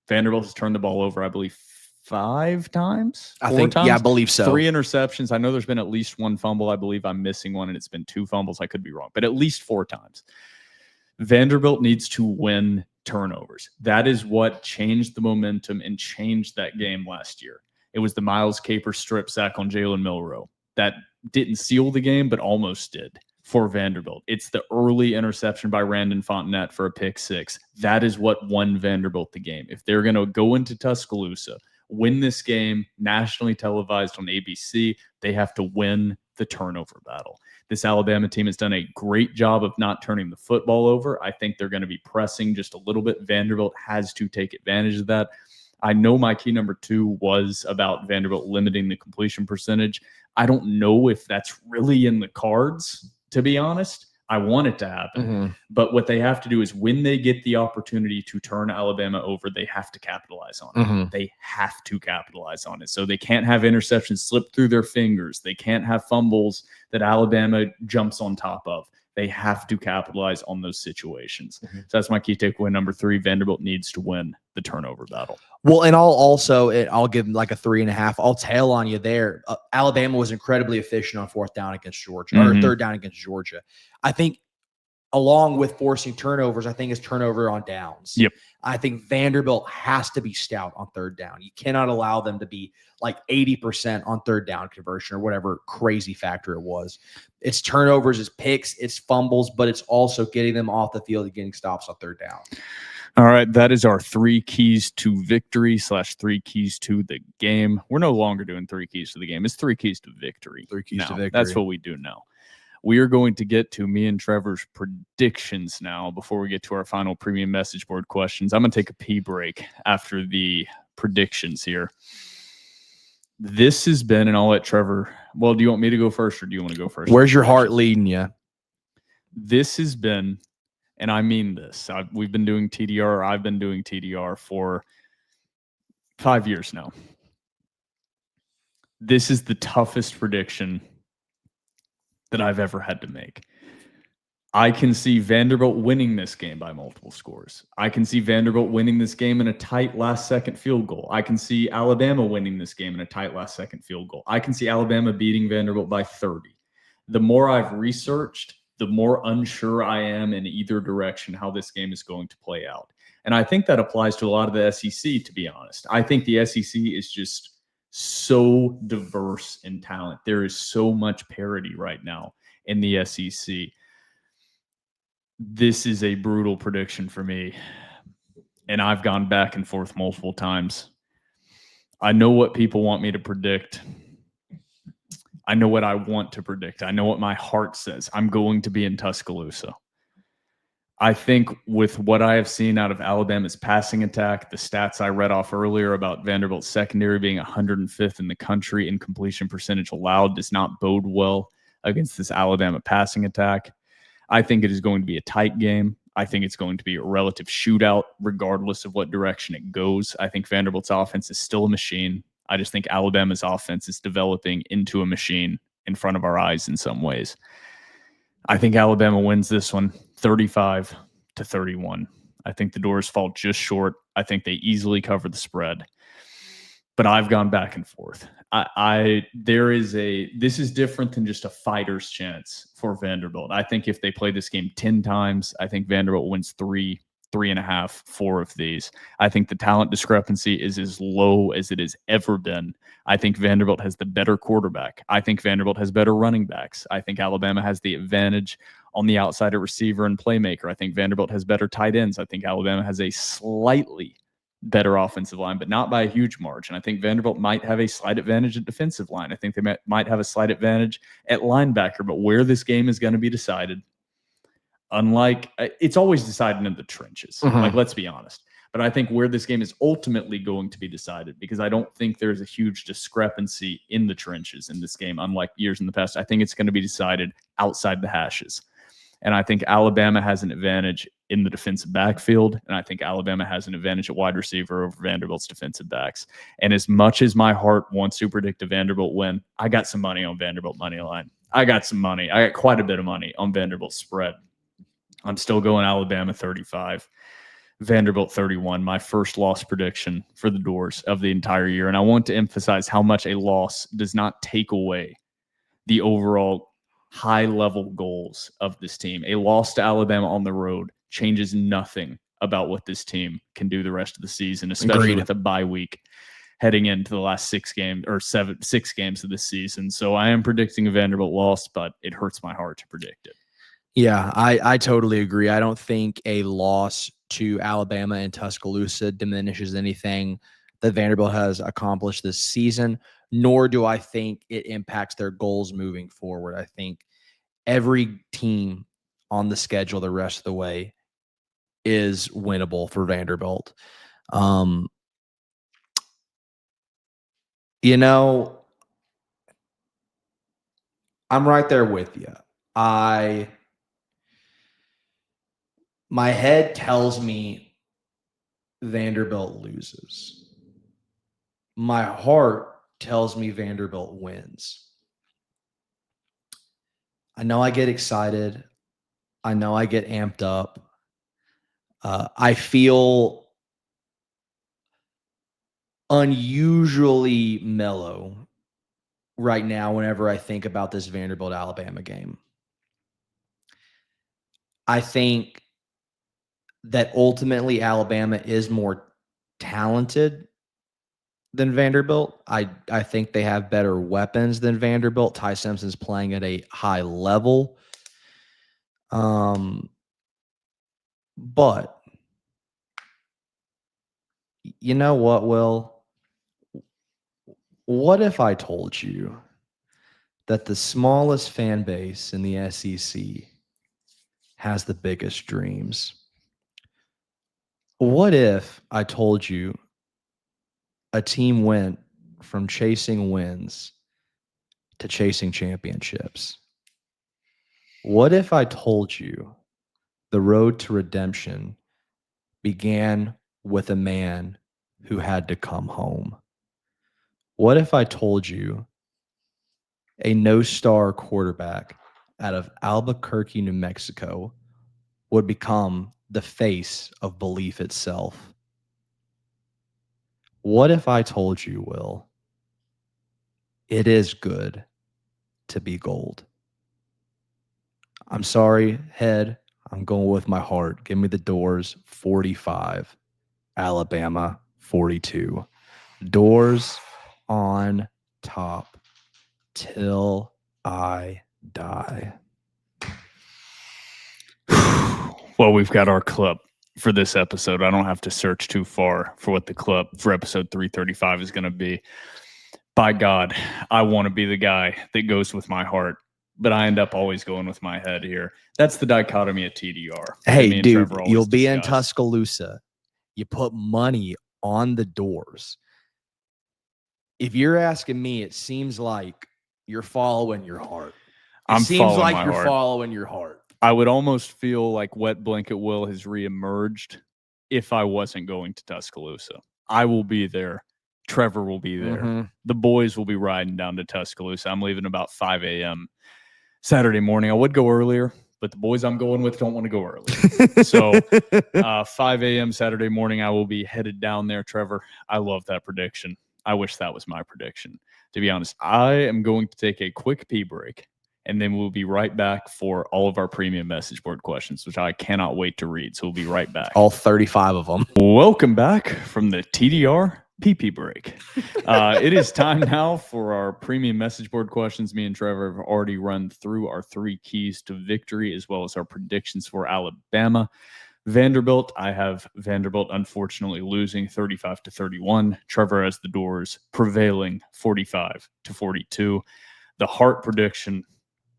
Vanderbilt has turned the ball over, I believe, 5 times? I think, yeah, I believe so. 3 interceptions. I know there's been at least 1 fumble. I believe I'm missing one, and it's been 2 fumbles. I could be wrong, but at least 4 times. Vanderbilt needs to win turnovers. That is what changed the momentum and changed that game last year. It was the Miles Capers strip sack on Jalen Milroe. That didn't seal the game, but almost did. For Vanderbilt, it's the early interception by Randon Fontenette for a pick 6. That is what won Vanderbilt the game. If they're going to go into Tuscaloosa, win this game, nationally televised on ABC, they have to win the turnover battle. This Alabama team has done a great job of not turning the football over. I think they're going to be pressing just a little bit. Vanderbilt has to take advantage of that. I know my key number 2 was about Vanderbilt limiting the completion percentage. I don't know if that's really in the cards. To be honest, I want it to happen. But what they have to do is when they get the opportunity to turn Alabama over, they have to capitalize on it. They have to capitalize on it. So they can't have interceptions slip through their fingers. They can't have fumbles that Alabama jumps on top of. They have to capitalize on those situations. So that's my key takeaway number 3. Vanderbilt needs to win the turnover battle. Well, and I'll give them like a 3.5. I'll tail on you there. Alabama was incredibly efficient on 4th down against Georgia or 3rd down against Georgia. I think along with forcing turnovers, I think is turnover on downs. Yep. I think Vanderbilt has to be stout on third down. You cannot allow them to be like 80% on third down conversion or whatever crazy factor it was. It's turnovers, it's picks, it's fumbles, but it's also getting them off the field and getting stops on third down. All right, that is our 3 keys to victory / 3 keys to the game. We're no longer doing 3 keys to the game. It's 3 keys to victory. 3 keys to now. victory. That's what we do now. We are going to get to me and Trevor's predictions now before we get to our final premium message board questions. I'm going to take a pee break after the predictions here. This has been, and I'll let Trevor, well, do you want me to go first or do you want to go first? Where's your heart leading you? This has been, and I mean this, we've been doing TDR, I've been doing TDR for 5 years now. This is the toughest prediction that I've ever had to make. I can see Vanderbilt winning this game by multiple scores. I can see Vanderbilt winning this game in a tight last-second field goal. I can see Alabama winning this game in a tight last-second field goal. I can see Alabama beating Vanderbilt by 30. The more I've researched, the more unsure I am in either direction how this game is going to play out. And I think that applies to a lot of the SEC, to be honest. I think the SEC is just so diverse in talent. There is so much parity right now in the SEC. This is a brutal prediction for me, and I've gone back and forth multiple times. I know what people want me to predict. I know what I want to predict. I know what my heart says. I'm going to be in Tuscaloosa. I think with what I have seen out of Alabama's passing attack, the stats I read off earlier about Vanderbilt's secondary being 105th in the country in completion percentage allowed does not bode well against this Alabama passing attack. I think it is going to be a tight game. I think it's going to be a relative shootout regardless of what direction it goes. I think Vanderbilt's offense is still a machine. I just think Alabama's offense is developing into a machine in front of our eyes in some ways. I think Alabama wins this one 35-31. I think the Doors fall just short. I think they easily cover the spread. But I've gone back and forth. This is different than just a fighter's chance for Vanderbilt. I think if they play this game 10 times, I think Vanderbilt wins 3.5, 4 of these. I think the talent discrepancy is as low as it has ever been. I think Vanderbilt has the better quarterback. I think Vanderbilt has better running backs. I think Alabama has the advantage on the outside of receiver and playmaker. I think Vanderbilt has better tight ends. I think Alabama has a slightly better offensive line, but not by a huge margin. I think Vanderbilt might have a slight advantage at defensive line. I think they might have a slight advantage at linebacker, but where this game is going to be decided, unlike it's always decided in the trenches. Like, let's be honest. But I think where this game is ultimately going to be decided, because I don't think there's a huge discrepancy in the trenches in this game, unlike years in the past. I think it's going to be decided outside the hashes. And I think Alabama has an advantage in the defensive backfield, and I think Alabama has an advantage at wide receiver over Vanderbilt's defensive backs. And as much as my heart wants to predict a Vanderbilt win, I got some money on Vanderbilt money line. I got some money. I got quite a bit of money on Vanderbilt spread. I'm still going Alabama 35, Vanderbilt 31, my first loss prediction for the Doors of the entire year. And I want to emphasize how much a loss does not take away the overall high-level goals of this team. A loss to Alabama on the road changes nothing about what this team can do the rest of the season, especially with a bye week heading into the last 6 games of the season. So I am predicting a Vanderbilt loss, but it hurts my heart to predict it. Yeah, I totally agree. I don't think a loss to Alabama and Tuscaloosa diminishes anything that Vanderbilt has accomplished this season, nor do I think it impacts their goals moving forward. I think every team on the schedule the rest of the way is winnable for Vanderbilt. You know, I'm right there with you. My head tells me Vanderbilt loses. My heart tells me Vanderbilt wins. I know I get excited. I know I get amped up. I feel unusually mellow right now whenever I think about this Vanderbilt-Alabama game. I think that ultimately Alabama is more talented than Vanderbilt. I think they have better weapons than Vanderbilt. Ty Simpson's playing at a high level. But you know what, Will? What if I told you that the smallest fan base in the SEC has the biggest dreams? What if I told you a team went from chasing wins to chasing championships? What if I told you the road to redemption began with a man who had to come home? What if I told you a no-star quarterback out of Albuquerque, New Mexico would become the face of belief itself? What if I told you, Will, it is good to be gold? I'm sorry, head. I'm going with my heart. Give me the Doors 45, Alabama 42. Doors on top till I die. Well, we've got our clip for this episode. I don't have to search too far for what the clip for episode 335 is going to be. By God, I want to be the guy that goes with my heart, but I end up always going with my head here. That's the dichotomy of TDR. Hey, dude, you'll be in Tuscaloosa. You put money on the Doors. If you're asking me, it seems like you're following your heart. It seems like you're following your heart. I would almost feel like Wet Blanket Will has reemerged if I wasn't going to Tuscaloosa. I will be there. Trevor will be there. Mm-hmm. The boys will be riding down to Tuscaloosa. I'm leaving about 5 a.m. Saturday morning. I would go earlier, but the boys I'm going with don't want to go early. So 5 a.m. Saturday morning, I will be headed down there. Trevor, I love that prediction. I wish that was my prediction. To be honest, I am going to take a quick pee break, and then we'll be right back for all of our premium message board questions, which I cannot wait to read. So we'll be right back. All 35 of them. Welcome back from the TDR PP break. It is time now for our premium message board questions. Me and Trevor have already run through our 3 keys to victory, as well as our predictions for Alabama. Vanderbilt, I have Vanderbilt unfortunately losing 35-31. Trevor has the Doors prevailing 45-42. The heart prediction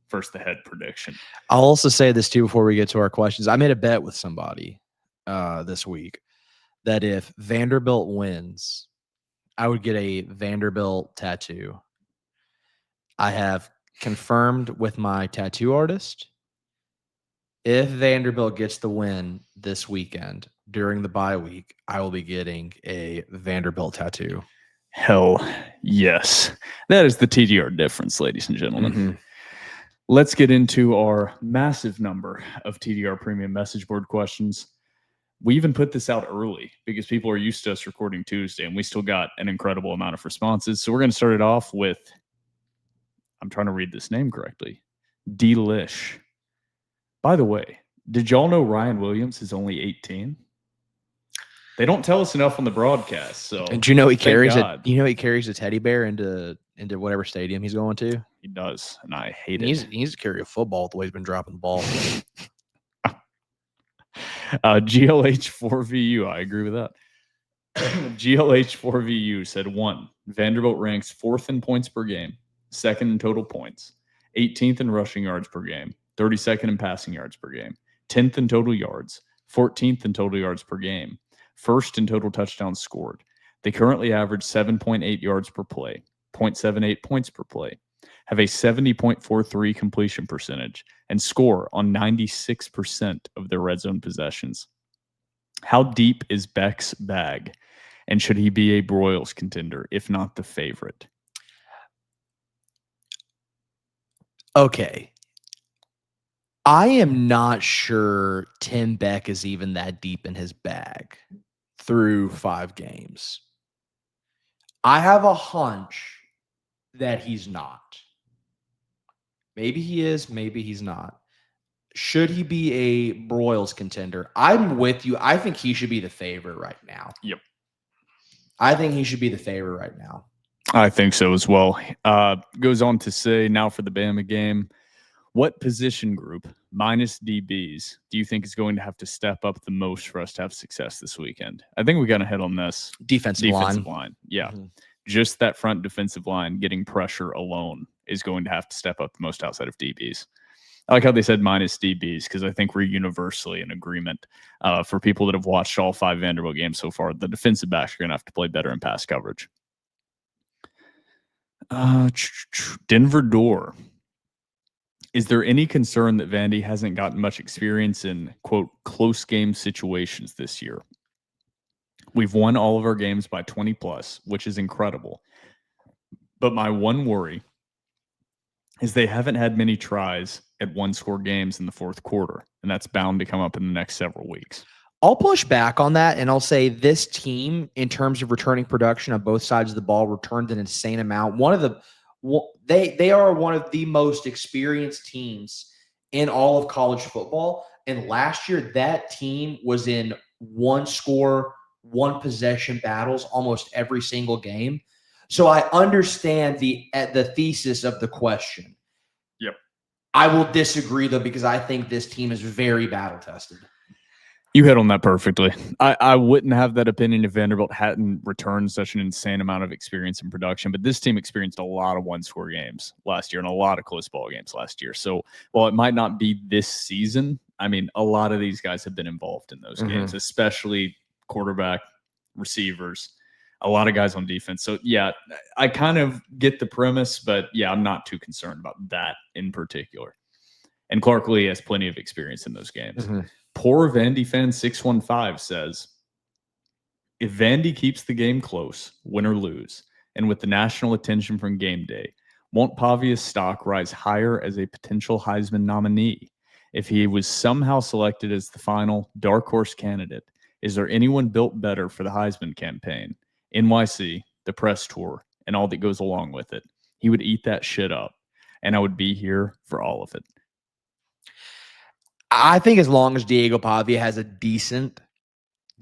versus the head prediction. I'll also say this too before we get to our questions. I made a bet with somebody this week that if Vanderbilt wins, I would get a Vanderbilt tattoo. I have confirmed with my tattoo artist, if Vanderbilt gets the win this weekend during the bye week, I will be getting a Vanderbilt tattoo. Hell yes. That is the TDR difference, ladies and gentlemen. Mm-hmm. Let's get into our massive number of TDR premium message board questions. We even put this out early because people are used to us recording Tuesday, and we still got an incredible amount of responses. So we're going to start it off with, I'm trying to read this name correctly, Delish. By the way, did y'all know Ryan Williams is only 18? They don't tell us enough on the broadcast. So, and do you know he carries it? You know he carries a teddy bear into whatever stadium he's going to. He does, and I hate it. He needs to carry a football the way he's been dropping the ball. GLH4VU, I agree with that. GLH4VU said 1. Vanderbilt ranks 4th in points per game, 2nd in total points, 18th in rushing yards per game, 32nd in passing yards per game, 10th in total yards, 14th in total yards per game, 1st in total touchdowns scored. They currently average 7.8 yards per play, 0.78 points per play, have a 70.43 completion percentage, and score on 96% of their red zone possessions. How deep is Beck's bag? And should he be a Broyles contender, if not the favorite? Okay. I am not sure Tim Beck is even that deep in his bag through 5 games. I have a hunch that he's not. Maybe he is, maybe he's not. should he be a Broyles contender? I'm with you. I think he should be the favorite right now. Yep. I think he should be the favorite right now. I think so as well. Goes on to say, now for the Bama game, what position group minus DBs do you think is going to have to step up the most for us to have success this weekend? I think we got to hit on this. Defensive line. Yeah. Mhm. Just that front defensive line getting pressure alone is going to have to step up the most outside of DBs. I like how they said minus DBs because I think we're universally in agreement for people that have watched all 5 Vanderbilt games so far. The defensive backs are going to have to play better in pass coverage. Denver Door. Is there any concern that Vandy hasn't gotten much experience in, quote, close game situations this year? We've won all of our games by 20 plus, which is incredible. But my one worry is they haven't had many tries at one-score games in the fourth quarter, and that's bound to come up in the next several weeks. I'll push back on that, and I'll say this team, in terms of returning production on both sides of the ball, returned an insane amount. They are one of the most experienced teams in all of college football, and last year that team was in one-score, one-possession battles almost every single game. So I understand the thesis of the question. Yep. I will disagree, though, because I think this team is very battle-tested. You hit on that perfectly. I wouldn't have that opinion if Vanderbilt hadn't returned such an insane amount of experience and production, but this team experienced a lot of one-score games last year and a lot of close ball games last year. So while it might not be this season, I mean, a lot of these guys have been involved in those games, especially quarterback, receivers, a lot of guys on defense. So, yeah, I kind of get the premise, but, yeah, I'm not too concerned about that in particular. And Clark Lee has plenty of experience in those games. Poor Vandy fan 615 says, if Vandy keeps the game close, win or lose, and with the national attention from game day, won't Pavia's stock rise higher as a potential Heisman nominee? If he was somehow selected as the final dark horse candidate, is there anyone built better for the Heisman campaign? NYC, the press tour, and all that goes along with it. He would eat that shit up, and I would be here for all of it. I think as long as Diego Pavia has a decent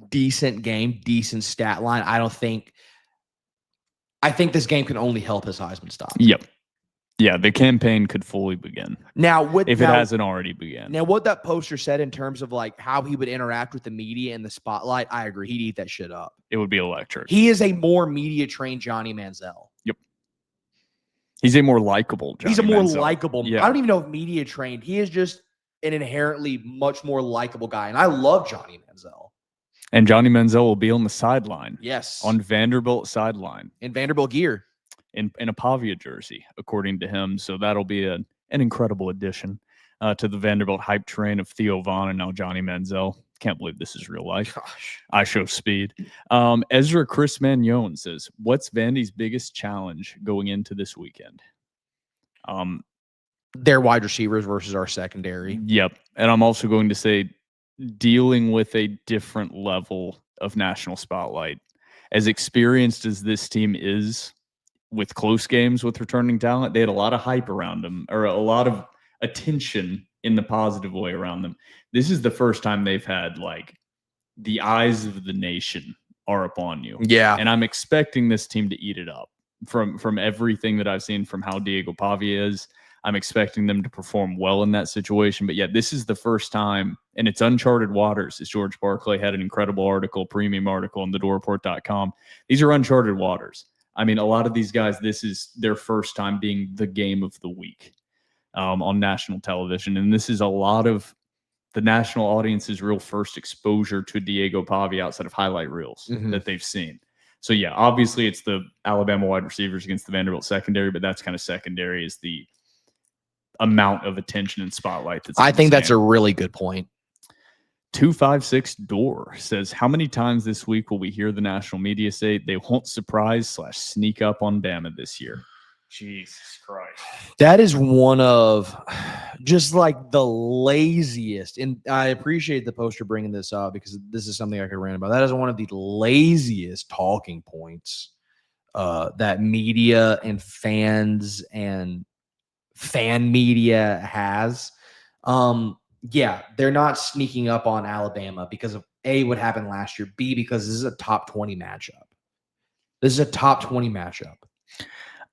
game, decent stat line, I think this game can only help his Heisman stock. Yep. Yeah, the campaign could fully begin. If it hasn't already begun. Now, what that poster said in terms of like how he would interact with the media and the spotlight, I agree. He'd eat that shit up. It would be electric. He is a more media-trained Johnny Manziel. Yep. He's a more likable Johnny He's a more Manziel. likable. Yeah. I don't even know if media-trained. He is just an inherently much more likable guy. And I love Johnny Manziel. And Johnny Manziel will be on the sideline. Yes. On Vanderbilt sideline. In Vanderbilt gear. In a Pavia jersey, according to him. So that'll be an incredible addition to the Vanderbilt hype train of Theo Vaughn and now Johnny Manziel. Can't believe this is real life. Gosh. I show speed. Ezra Chris Magnon says, what's Vandy's biggest challenge going into this weekend? Their wide receivers versus our secondary. Yep. And I'm also going to say dealing with a different level of national spotlight. As experienced as this team is with close games with returning talent, they had a lot of hype around them, or a lot of attention in the positive way around them. This is the first time they've had like the eyes of the nation are upon you. Yeah. And I'm expecting this team to eat it up from everything that I've seen from how Diego Pavia is. I'm expecting them to perform well in that situation. But yeah, this is the first time, and it's uncharted waters, as George Barclay had an incredible article, premium article on thedoopreport.com. These are uncharted waters. I mean, a lot of these guys, this is their first time being the game of the week on national television. And this is a lot of the national audience's real first exposure to Diego Pavia outside of highlight reels that they've seen. So, yeah, obviously it's the Alabama wide receivers against the Vanderbilt secondary, but that's kind of secondary is the amount of attention and spotlight that's I think that's a really good point. 256 Door says, how many times this week will we hear the national media say they won't surprise/sneak up on Bama this year? Jesus Christ. That is one of just like the laziest. And I appreciate the poster bringing this up because this is something I could rant about. That is one of the laziest talking points that media and fans and fan media has. yeah, they're not sneaking up on Alabama because of A, what happened last year, B, because this is a top 20 matchup. This is a top 20 matchup.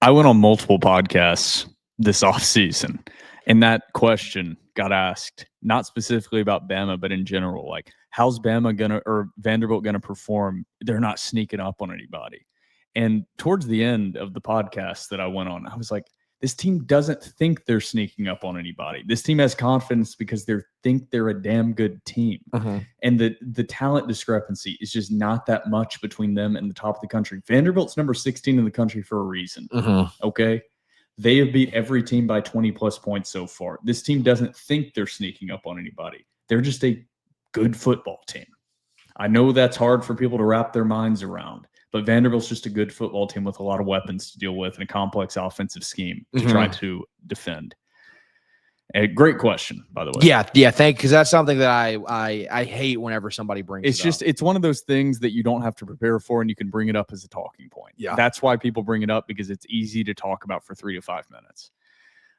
I went on multiple podcasts this offseason, and that question got asked, not specifically about Bama, but in general, like, how's Bama gonna or Vanderbilt gonna perform? They're not sneaking up on anybody. And towards the end of the podcast that I went on, I was like, this team doesn't think they're sneaking up on anybody. This team has confidence because they think they're a damn good team. And the talent discrepancy is just not that much between them and the top of the country. Vanderbilt's number 16 in the country for a reason. Okay. They have beat every team by 20 plus points so far. This team doesn't think they're sneaking up on anybody. They're just a good football team. I know that's hard for people to wrap their minds around, but Vanderbilt's just a good football team with a lot of weapons to deal with and a complex offensive scheme to try to defend. A great question, by the way. Yeah, thank, because that's something that I hate whenever somebody brings It's it just up. it's one of those things that you don't have to prepare for, and you can bring it up as a talking point. Yeah. That's why people bring it up, because it's easy to talk about for 3 to 5 minutes.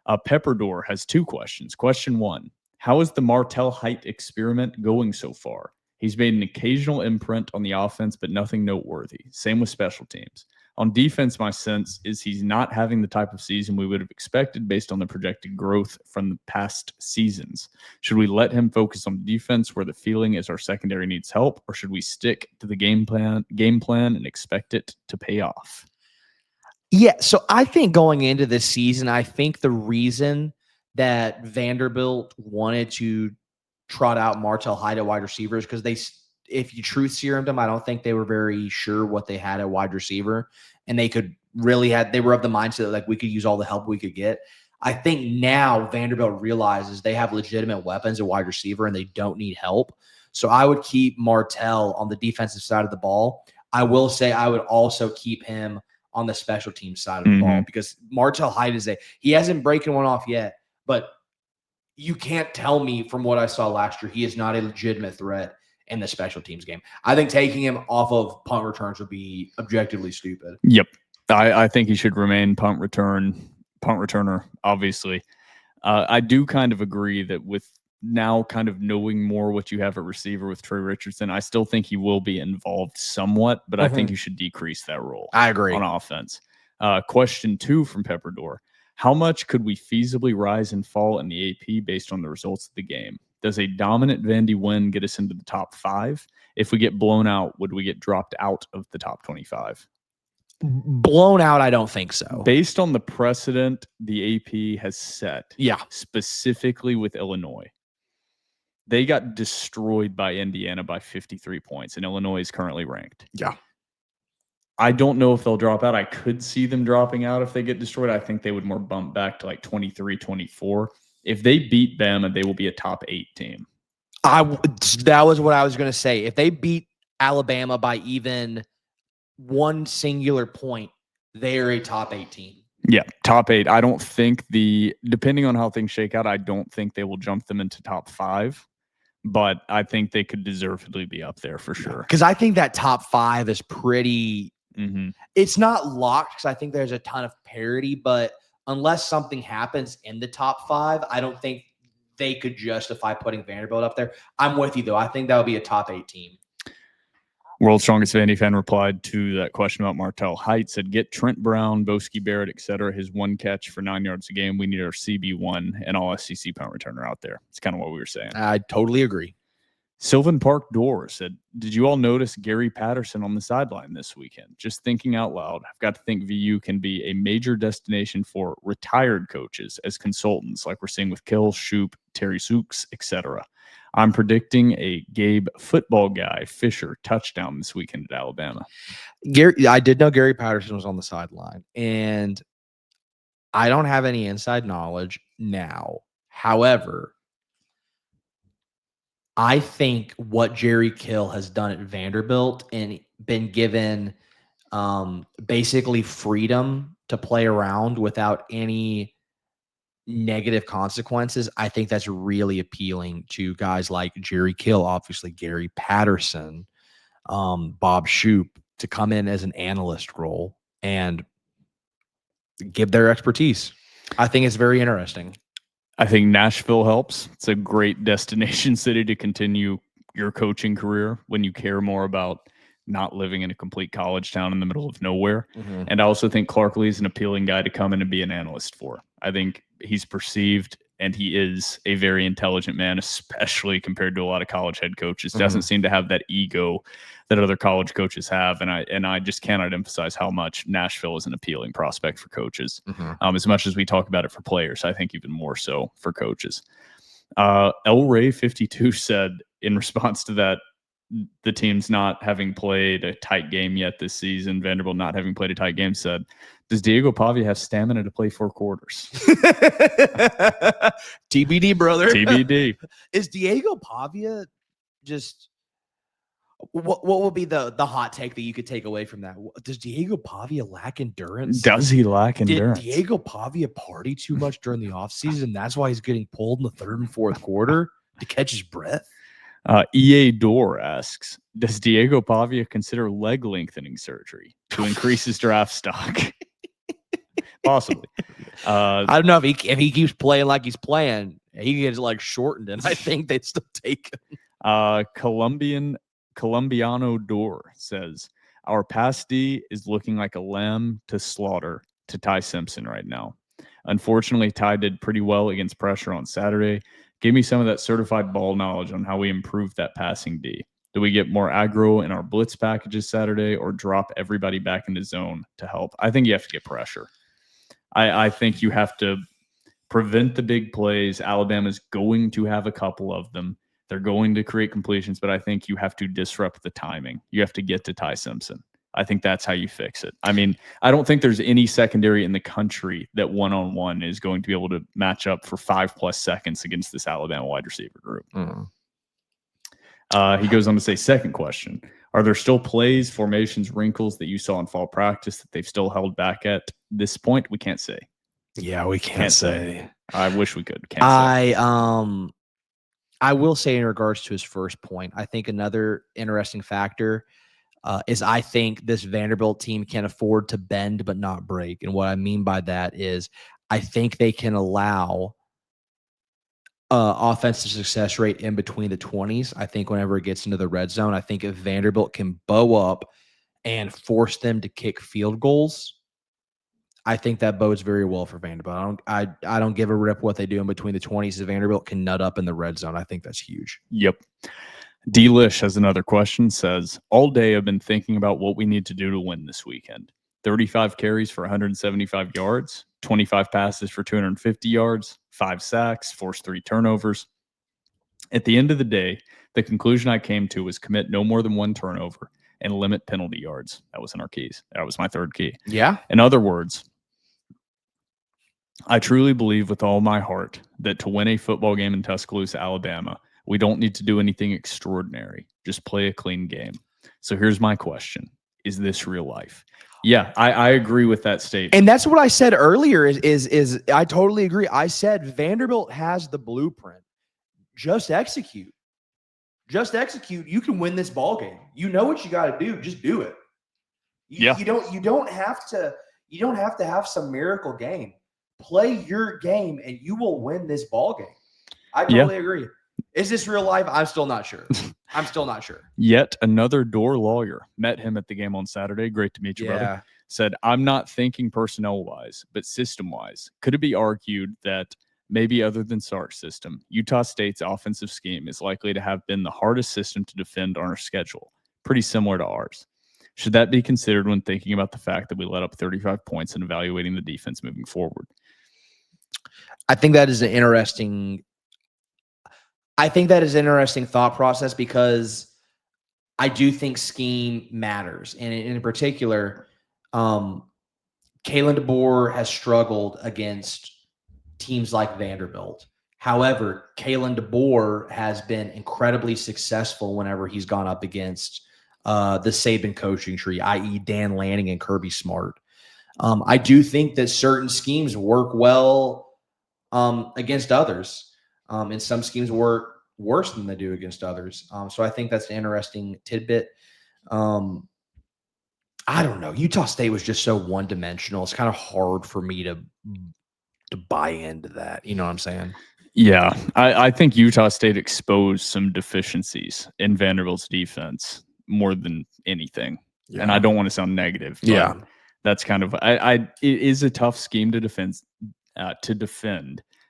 Pepperdor has 2 questions. Question 1: how is the Martell Height experiment going so far? He's made an occasional imprint on the offense, but nothing noteworthy. Same with special teams. On defense, my sense is he's not having the type of season we would have expected based on the projected growth from the past seasons. Should we let him focus on defense where the feeling is our secondary needs help, or should we stick to the game plan and expect it to pay off? Yeah, so I think going into this season, I think the reason that Vanderbilt wanted to trot out Martell Hyde at wide receiver is because if you truth serumed them, I don't think they were very sure what they had at wide receiver, and they were of the mindset that, like, we could use all the help we could get. I think now Vanderbilt realizes they have legitimate weapons at wide receiver and they don't need help. So I would keep Martell on the defensive side of the ball. I will say I would also keep him on the special team side of the ball, because Martell Hyde he hasn't breaking one off yet, but you can't tell me from what I saw last year, he is not a legitimate threat in the special teams game. I think taking him off of punt returns would be objectively stupid. Yep. I think he should remain punt returner, obviously. I do kind of agree that with now kind of knowing more what you have at receiver with Trey Richardson, I still think he will be involved somewhat, but I think you should decrease that role. I agree. On offense. Question 2 from Pepperdor: how much could we feasibly rise and fall in the AP based on the results of the game? Does a dominant Vandy win get us into the top 5? If we get blown out, would we get dropped out of the top 25? Blown out, I don't think so. Based on the precedent the AP has set, specifically with Illinois, they got destroyed by Indiana by 53 points, and Illinois is currently ranked. Yeah. I don't know if they'll drop out. I could see them dropping out if they get destroyed. I think they would more bump back to like 23, 24. If they beat Bama, they will be a top 8 team. That was what I was going to say. If they beat Alabama by even one singular point, they are a top 8 team. Yeah, top 8. I don't think depending on how things shake out, I don't think they will jump them into top 5. But I think they could deservedly be up there for sure. Because I think that top 5 is pretty. It's not locked because I think there's a ton of parity, but unless something happens in the top 5, I don't think they could justify putting Vanderbilt up there. I'm with you, though. I think that would be a top 8 team. World's Strongest Vandy fan replied to that question about Martell Height, said, get Trent Brown, Boski Barrett, etc. His one catch for 9 yards a game. We need our CB1 and all SEC punt returner out there. It's kind of what we were saying. I totally agree. Sylvan Park Door said, did you all notice Gary Patterson on the sideline this weekend? Just thinking out loud, I've got to think VU can be a major destination for retired coaches as consultants, like we're seeing with Kill, Shoop, Terry Sooks, etc. I'm predicting a Gabe football guy, Fisher, touchdown this weekend at Alabama. I did know Gary Patterson was on the sideline, and I don't have any inside knowledge now. However, I think what Jerry Kill has done at Vanderbilt and been given basically freedom to play around without any negative consequences, I think that's really appealing to guys like Jerry Kill, obviously Gary Patterson, Bob Shoop, to come in as an analyst role and give their expertise. I think it's very interesting. I think Nashville helps. It's a great destination city to continue your coaching career when you care more about not living in a complete college town in the middle of nowhere. Mhm. And I also think Clark Lee is an appealing guy to come in and be an analyst for. I think he's perceived, and he is a very intelligent man, especially compared to a lot of college head coaches. Doesn't seem to have that ego that other college coaches have. And I just cannot emphasize how much Nashville is an appealing prospect for coaches. As much as we talk about it for players, I think even more so for coaches. El Ray 52 said in response to that, the team's not having played a tight game yet this season, Vanderbilt not having played a tight game, said, does Diego Pavia have stamina to play 4 quarters? TBD, brother. TBD. Is Diego Pavia just what will be the hot take that you could take away from that? Does Diego Pavia lack endurance? Does he lack endurance? Did Diego Pavia party too much during the offseason? That's why he's getting pulled in the 3rd and 4th quarter to catch his breath? EA Door asks, does Diego Pavia consider leg lengthening surgery to increase his draft stock? Possibly. I don't know if he keeps playing like he's playing, he gets like shortened, and I think they'd still take him. Colombiano Door says, our pass D is looking like a lamb to slaughter to Ty Simpson right now. Unfortunately, Ty did pretty well against pressure on Saturday. Give me some of that certified ball knowledge on how we improve that passing D. Do we get more aggro in our blitz packages Saturday or drop everybody back into zone to help? I think you have to get pressure. I think you have to prevent the big plays. Alabama's going to have a couple of them. They're going to create completions, but I think you have to disrupt the timing. You have to get to Ty Simpson. I think that's how you fix it. I mean, I don't think there's any secondary in the country that one-on-one is going to be able to match up for 5+ seconds against this Alabama wide receiver group. He goes on to say, second question, are there still plays, formations, wrinkles that you saw in fall practice that they've still held back at this point? We can't say. Yeah, we can't say. I wish we could. Can't say. I will say in regards to his first point, I think another interesting factor is I think this Vanderbilt team can afford to bend but not break. And what I mean by that is I think they can allow offensive success rate in between the 20s. I think whenever it gets into the red zone, I think if Vanderbilt can bow up and force them to kick field goals, I think that bodes very well for Vanderbilt. I don't give a rip what they do in between the 20s. If Vanderbilt can nut up in the red zone, I think that's huge. Yep. D-Lish has another question, says, all day I've been thinking about what we need to do to win this weekend. 35 carries for 175 yards, 25 passes for 250 yards, 5 sacks, forced 3 turnovers. At the end of the day, the conclusion I came to was commit no more than 1 turnover and limit penalty yards. That was in our keys. That was my third key. Yeah. In other words, I truly believe with all my heart that to win a football game in Tuscaloosa, Alabama, we don't need to do anything extraordinary. Just play a clean game. So here's my question. Is this real life? Yeah, I agree with that statement. And that's what I said earlier is I totally agree. I said Vanderbilt has the blueprint. Just execute. Just execute. You can win this ball game. You know what you got to do. Just do it. You don't have to have some miracle game. Play your game and you will win this ball game. I totally agree. Is this real life? I'm still not sure. Yet another Door lawyer met him at the game on Saturday. Great to meet you, brother. Said, I'm not thinking personnel-wise, but system-wise. Could it be argued that maybe other than Sark's system, Utah State's offensive scheme is likely to have been the hardest system to defend on our schedule, pretty similar to ours? Should that be considered when thinking about the fact that we let up 35 points and evaluating the defense moving forward? I think that is an interesting thought process because I do think scheme matters. And in particular, Kalen DeBoer has struggled against teams like Vanderbilt. However, Kalen DeBoer has been incredibly successful whenever he's gone up against the Saban coaching tree, i.e. Dan Lanning and Kirby Smart. I do think that certain schemes work well against others. And some schemes work worse than they do against others. So I think that's an interesting tidbit. I don't know. Utah State was just so one-dimensional. It's kind of hard for me to to buy into that. You know what I'm saying? Yeah, I think Utah State exposed some deficiencies in Vanderbilt's defense more than anything. And I don't want to sound negative. But Yeah. that's kind of it is a tough scheme to defend. I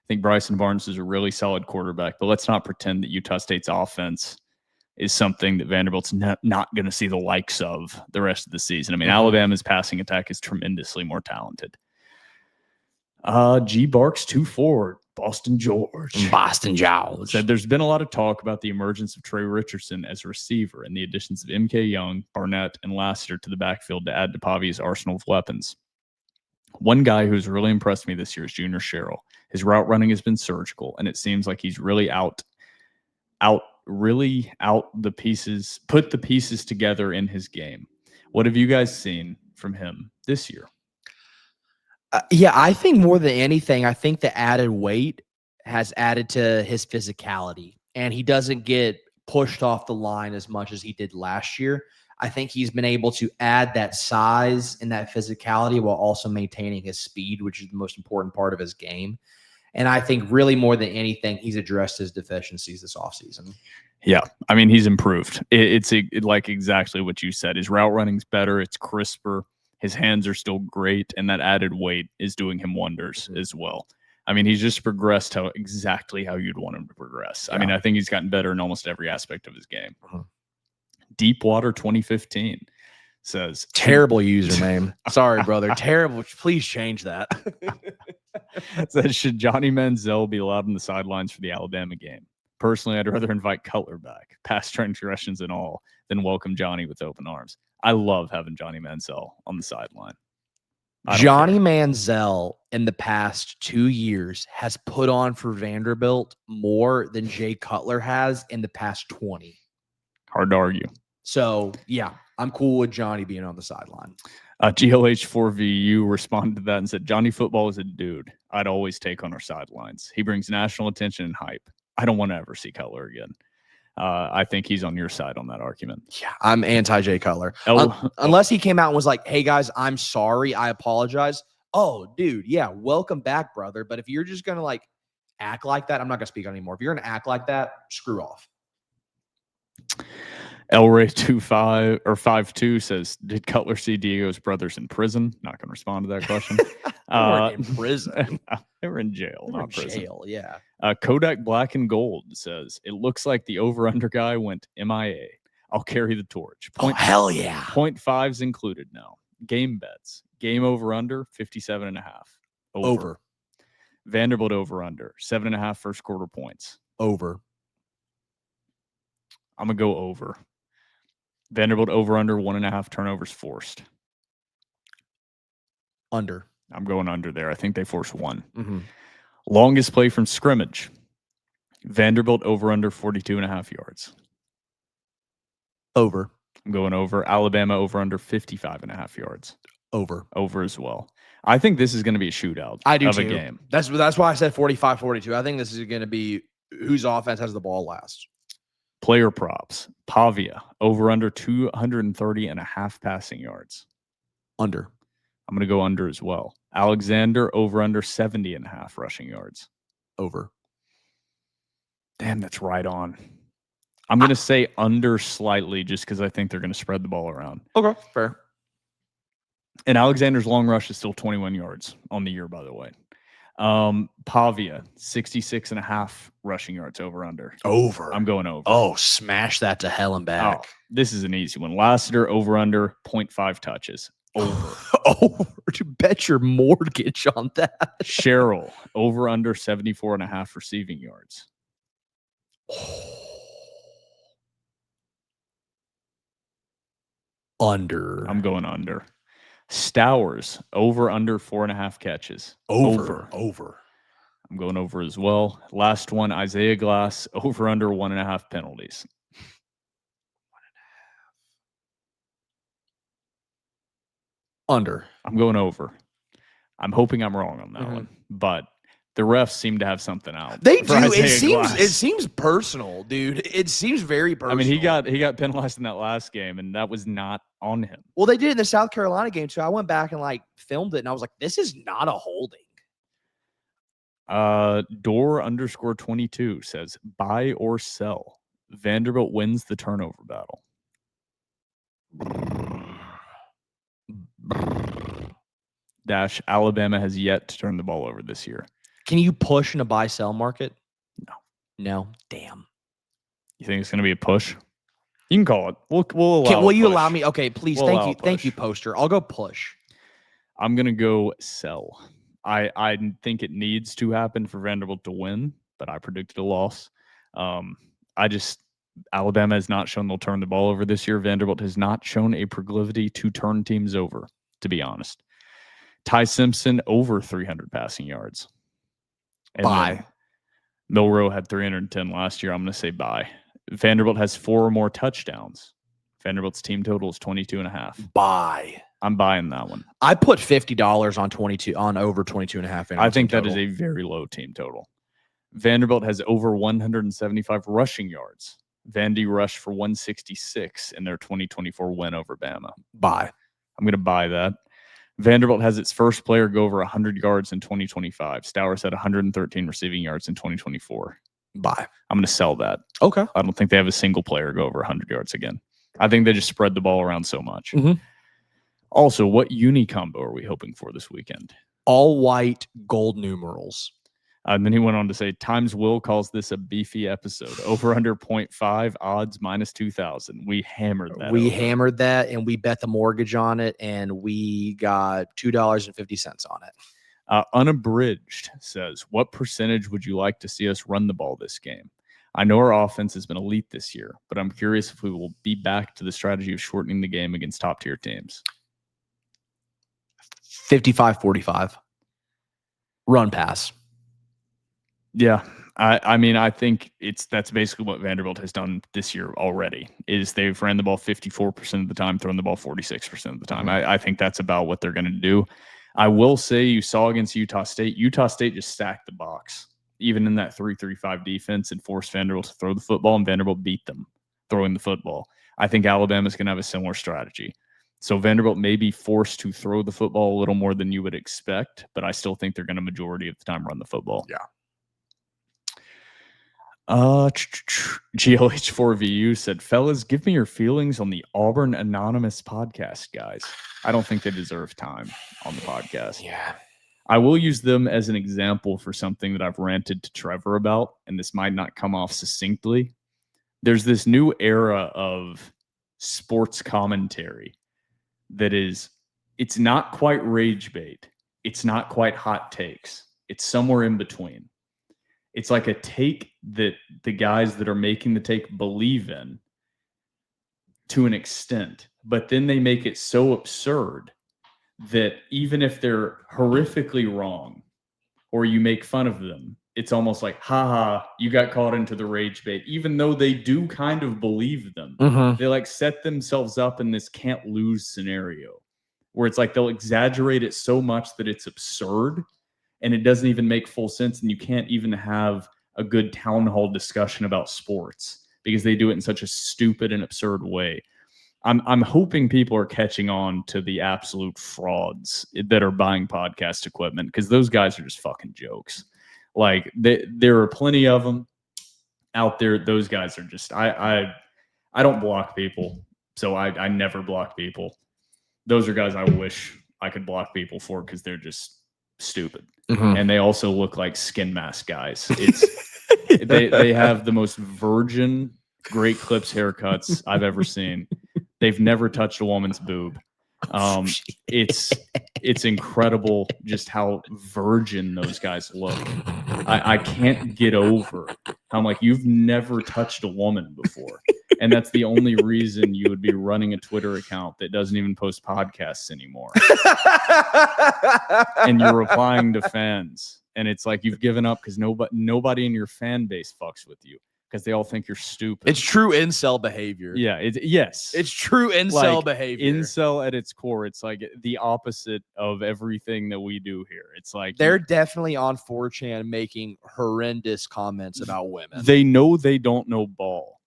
think Bryson Barnes is a really solid quarterback, but let's not pretend that Utah State's offense is something that Vanderbilt's not going to see the likes of the rest of the season. I mean, Alabama's passing attack is tremendously more talented. G Barks 2-4, Boston George. Said there's been a lot of talk about the emergence of Trey Richardson as a receiver and the additions of MK Young, Barnett, and Lassiter to the backfield to add to Pavi's arsenal of weapons. One guy who's really impressed me this year is Junior Sherrill. His route running has been surgical, and it seems like he's really put the pieces together in his game. What have you guys seen from him this year? Yeah, I think more than anything, I think the added weight has added to his physicality, and he doesn't get pushed off the line as much as he did last year. I think he's been able to add that size and that physicality while also maintaining his speed, which is the most important part of his game. And I think really more than anything, he's addressed his deficiencies this offseason. Yeah, I mean, he's improved. It's like exactly what you said. His route running's better. It's crisper. His hands are still great, and that added weight is doing him wonders as well. I mean, he's just progressed exactly how you'd want him to progress. Yeah. I mean, I think he's gotten better in almost every aspect of his game. Deepwater 2015 says... Terrible username. Sorry, brother. Terrible. Please change that. Says, should Johnny Manziel be allowed on the sidelines for the Alabama game? Personally, I'd rather invite Cutler back, past transgressions and all, than welcome Johnny with open arms. I love having Johnny Manziel on the sideline. Johnny Manziel in the past 2 years has put on for Vanderbilt more than Jay Cutler has in the past 20. Hard to argue. So, yeah, I'm cool with Johnny being on the sideline. GLH4VU responded to that and said, Johnny Football is a dude I'd always take on our sidelines. He brings national attention and hype. I don't want to ever see Cutler again. I think he's on your side on that argument. Yeah, I'm anti-Jay Cutler. Unless he came out and was like, hey, guys, I'm sorry. I apologize. Oh, dude, yeah, welcome back, brother. But if you're just going to, act like that, I'm not going to speak anymore. If you're going to act like that, screw off. Elray 52 says, did Cutler see Diego's brothers in prison? Not going to respond to that question. In prison. They were in jail, not prison. Jail, yeah. Kodak Black and Gold says, it looks like the over-under guy went MIA. I'll carry the torch. Hell yeah. 0.5s included now. Game bets. Game over-under, 57.5. Over. Vanderbilt over-under, 7.5 first quarter points. Over. I'm going to go over. Vanderbilt over-under, 1.5 turnovers forced. Under. I'm going under there. I think they forced one. Mm-hmm. Longest play from scrimmage. Vanderbilt over-under, 42.5 yards. Over. I'm going over. Alabama over-under, 55.5 yards. Over. Over as well. I think this is going to be a shootout I do of too. a game. That's why I said 45-42. I think this is going to be whose offense has the ball last. Player props. Pavia, over-under 230.5 passing yards. Under. I'm going to go under as well. Alexander, over-under 70.5 rushing yards. Over. Damn, that's right on. I'm going to say under slightly just because I think they're going to spread the ball around. Okay, fair. And Alexander's long rush is still 21 yards on the year, by the way. Pavia, 66.5 rushing yards over-under. Over. I'm going over. Oh, smash that to hell and back. Oh, this is an easy one. Lassiter, over-under, 0.5 touches. Over. Over. To bet your mortgage on that. Sherrill, over-under, 74.5 receiving yards. Under. I'm going under. Stowers, over-under 4.5 catches. Over. I'm going over as well. Last one, Isaiah Glass, over-under 1.5 penalties. 1.5. Under. I'm going over. I'm hoping I'm wrong on that one, but the refs seem to have something out. They do. Isaiah It seems personal, dude. It seems very personal. I mean, he got penalized in that last game, and that was not on him. Well, they did it in the South Carolina game too. I went back and filmed it, and I was like, "This is not a holding." Door_22 says buy or sell. Vanderbilt wins the turnover battle. Dash, Alabama has yet to turn the ball over this year. Can you push in a buy-sell market? No. No? Damn. You think it's going to be a push? You can call it. We'll allow Will a you push. allow me? Okay, please. We'll Thank allow you. a Thank you, push. poster. I'll go push. I'm going to go sell. I think it needs to happen for Vanderbilt to win, but I predicted a loss. Alabama has not shown they'll turn the ball over this year. Vanderbilt has not shown a proclivity to turn teams over, to be honest. Ty Simpson over 300 passing yards. And Buy. Milroe had 310 last year. I'm going to say buy. Vanderbilt has 4 or more touchdowns. Vanderbilt's team total is 22.5. Buy. I'm buying that one. I put $50 on over 22.5. I think that is a very low team total. Vanderbilt has over 175 rushing yards. Vandy rushed for 166 in their 2024 win over Bama. Buy. I'm going to buy that. Vanderbilt has its first player go over 100 yards in 2025. Stowers had 113 receiving yards in 2024. Buy. I'm going to sell that. Okay. I don't think they have a single player go over 100 yards again. I think they just spread the ball around so much. Mhm. Also, what uni combo are we hoping for this weekend? All white gold numerals. And then he went on to say, Times Will calls this a beefy episode. Over under 0.5 odds minus 2,000. We hammered that. Hammered that, and we bet the mortgage on it, and we got $2.50 on it. Unabridged says, what percentage would you like to see us run the ball this game? I know our offense has been elite this year, but I'm curious if we will be back to the strategy of shortening the game against top-tier teams. 55-45. Run pass. Yeah. I think that's basically what Vanderbilt has done this year already, is they've ran the ball 54% of the time, thrown the ball 46% of the time. I think that's about what they're going to do. I will say you saw against Utah State just stacked the box, even in that 3-3-5 defense, and forced Vanderbilt to throw the football, and Vanderbilt beat them throwing the football. I think Alabama's going to have a similar strategy. So Vanderbilt may be forced to throw the football a little more than you would expect, but I still think they're going to majority of the time run the football. Yeah. GLH4VU said, fellas, give me your feelings on the Auburn Anonymous podcast, guys. I don't think they deserve time on the podcast. Yeah. I will use them as an example for something that I've ranted to Trevor about, and this might not come off succinctly. There's this new era of sports commentary that it's not quite rage bait. It's not quite hot takes. It's somewhere in between. It's like a take that the guys that are making the take believe in to an extent, but then they make it so absurd that even if they're horrifically wrong or you make fun of them, it's almost like, haha, you got caught into the rage bait, even though they do kind of believe them. Mm-hmm. They like set themselves up in this can't lose scenario where it's like they'll exaggerate it so much that it's absurd and it doesn't even make full sense. And you can't even have a good town hall discussion about sports because they do it in such a stupid and absurd way. I'm hoping people are catching on to the absolute frauds that are buying podcast equipment, because those guys are just fucking jokes. Like there are plenty of them out there. Those guys are just, I don't block people. So I never block people. Those are guys I wish I could block people for, because they're just stupid. Mm-hmm. And they also look like skin mask guys. It's they have the most virgin Great Clips haircuts I've ever seen. They've never touched a woman's boob. It's incredible just how virgin those guys look. I can't get over how I'm like, you've never touched a woman before. And that's the only reason you would be running a Twitter account that doesn't even post podcasts anymore. And you're replying to fans. And it's like you've given up because nobody in your fan base fucks with you, because they all think you're stupid. It's true incel behavior. Yeah, yes. It's true incel behavior. Incel at its core, it's like the opposite of everything that we do here. It's like they're definitely on 4chan making horrendous comments about women. They know they don't know ball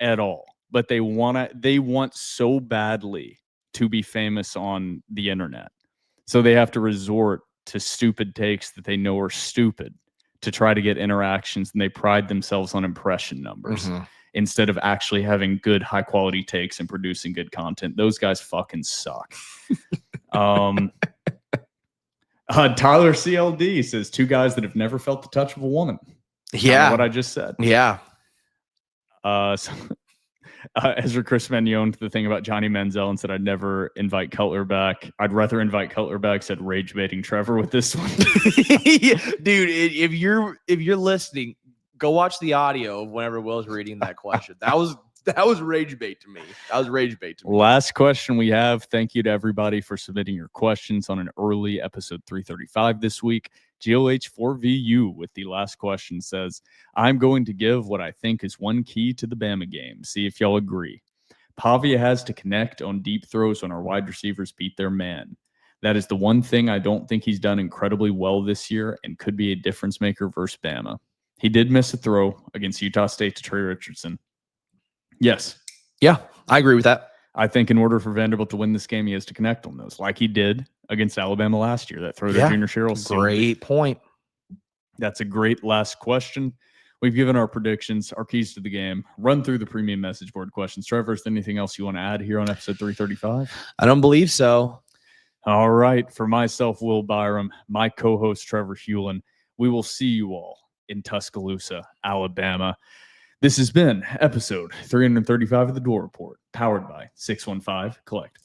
at all, but they want so badly to be famous on the internet. So they have to resort to stupid takes that they know are stupid to try to get interactions, and they pride themselves on impression numbers instead of actually having good, high quality takes and producing good content. Those guys fucking suck. Tyler CLD says 2 guys that have never felt the touch of a woman. Yeah. What I just said. Yeah. Ezra Chris Magnon, the thing about Johnny Manziel, and said I'd never invite Cutler back. I'd rather invite Cutler back, said rage baiting Trevor with this one. Dude, if you're listening, go watch the audio of whenever Will's reading that question. That was rage bait to me. Last question we have. Thank you to everybody for submitting your questions on an early episode 335 this week. GLH4VU with the last question says, I'm going to give what I think is one key to the Bama game. See if y'all agree. Pavia has to connect on deep throws when our wide receivers beat their man. That is the one thing I don't think he's done incredibly well this year and could be a difference maker versus Bama. He did miss a throw against Utah State to Trey Richardson. Yes. Yeah, I agree with that. I think in order for Vanderbilt to win this game, he has to connect on those, like he did against Alabama last year. That throw to Junior Sherrill. Great point. That's a great last question. We've given our predictions, our keys to the game, run through the premium message board questions. Trevor, is there anything else you want to add here on episode 335? I don't believe so. All right. For myself, Will Byrum, my co-host, Trevor Hulan, we will see you all in Tuscaloosa, Alabama. This has been episode 335 of the Door Report, powered by 615 Collect.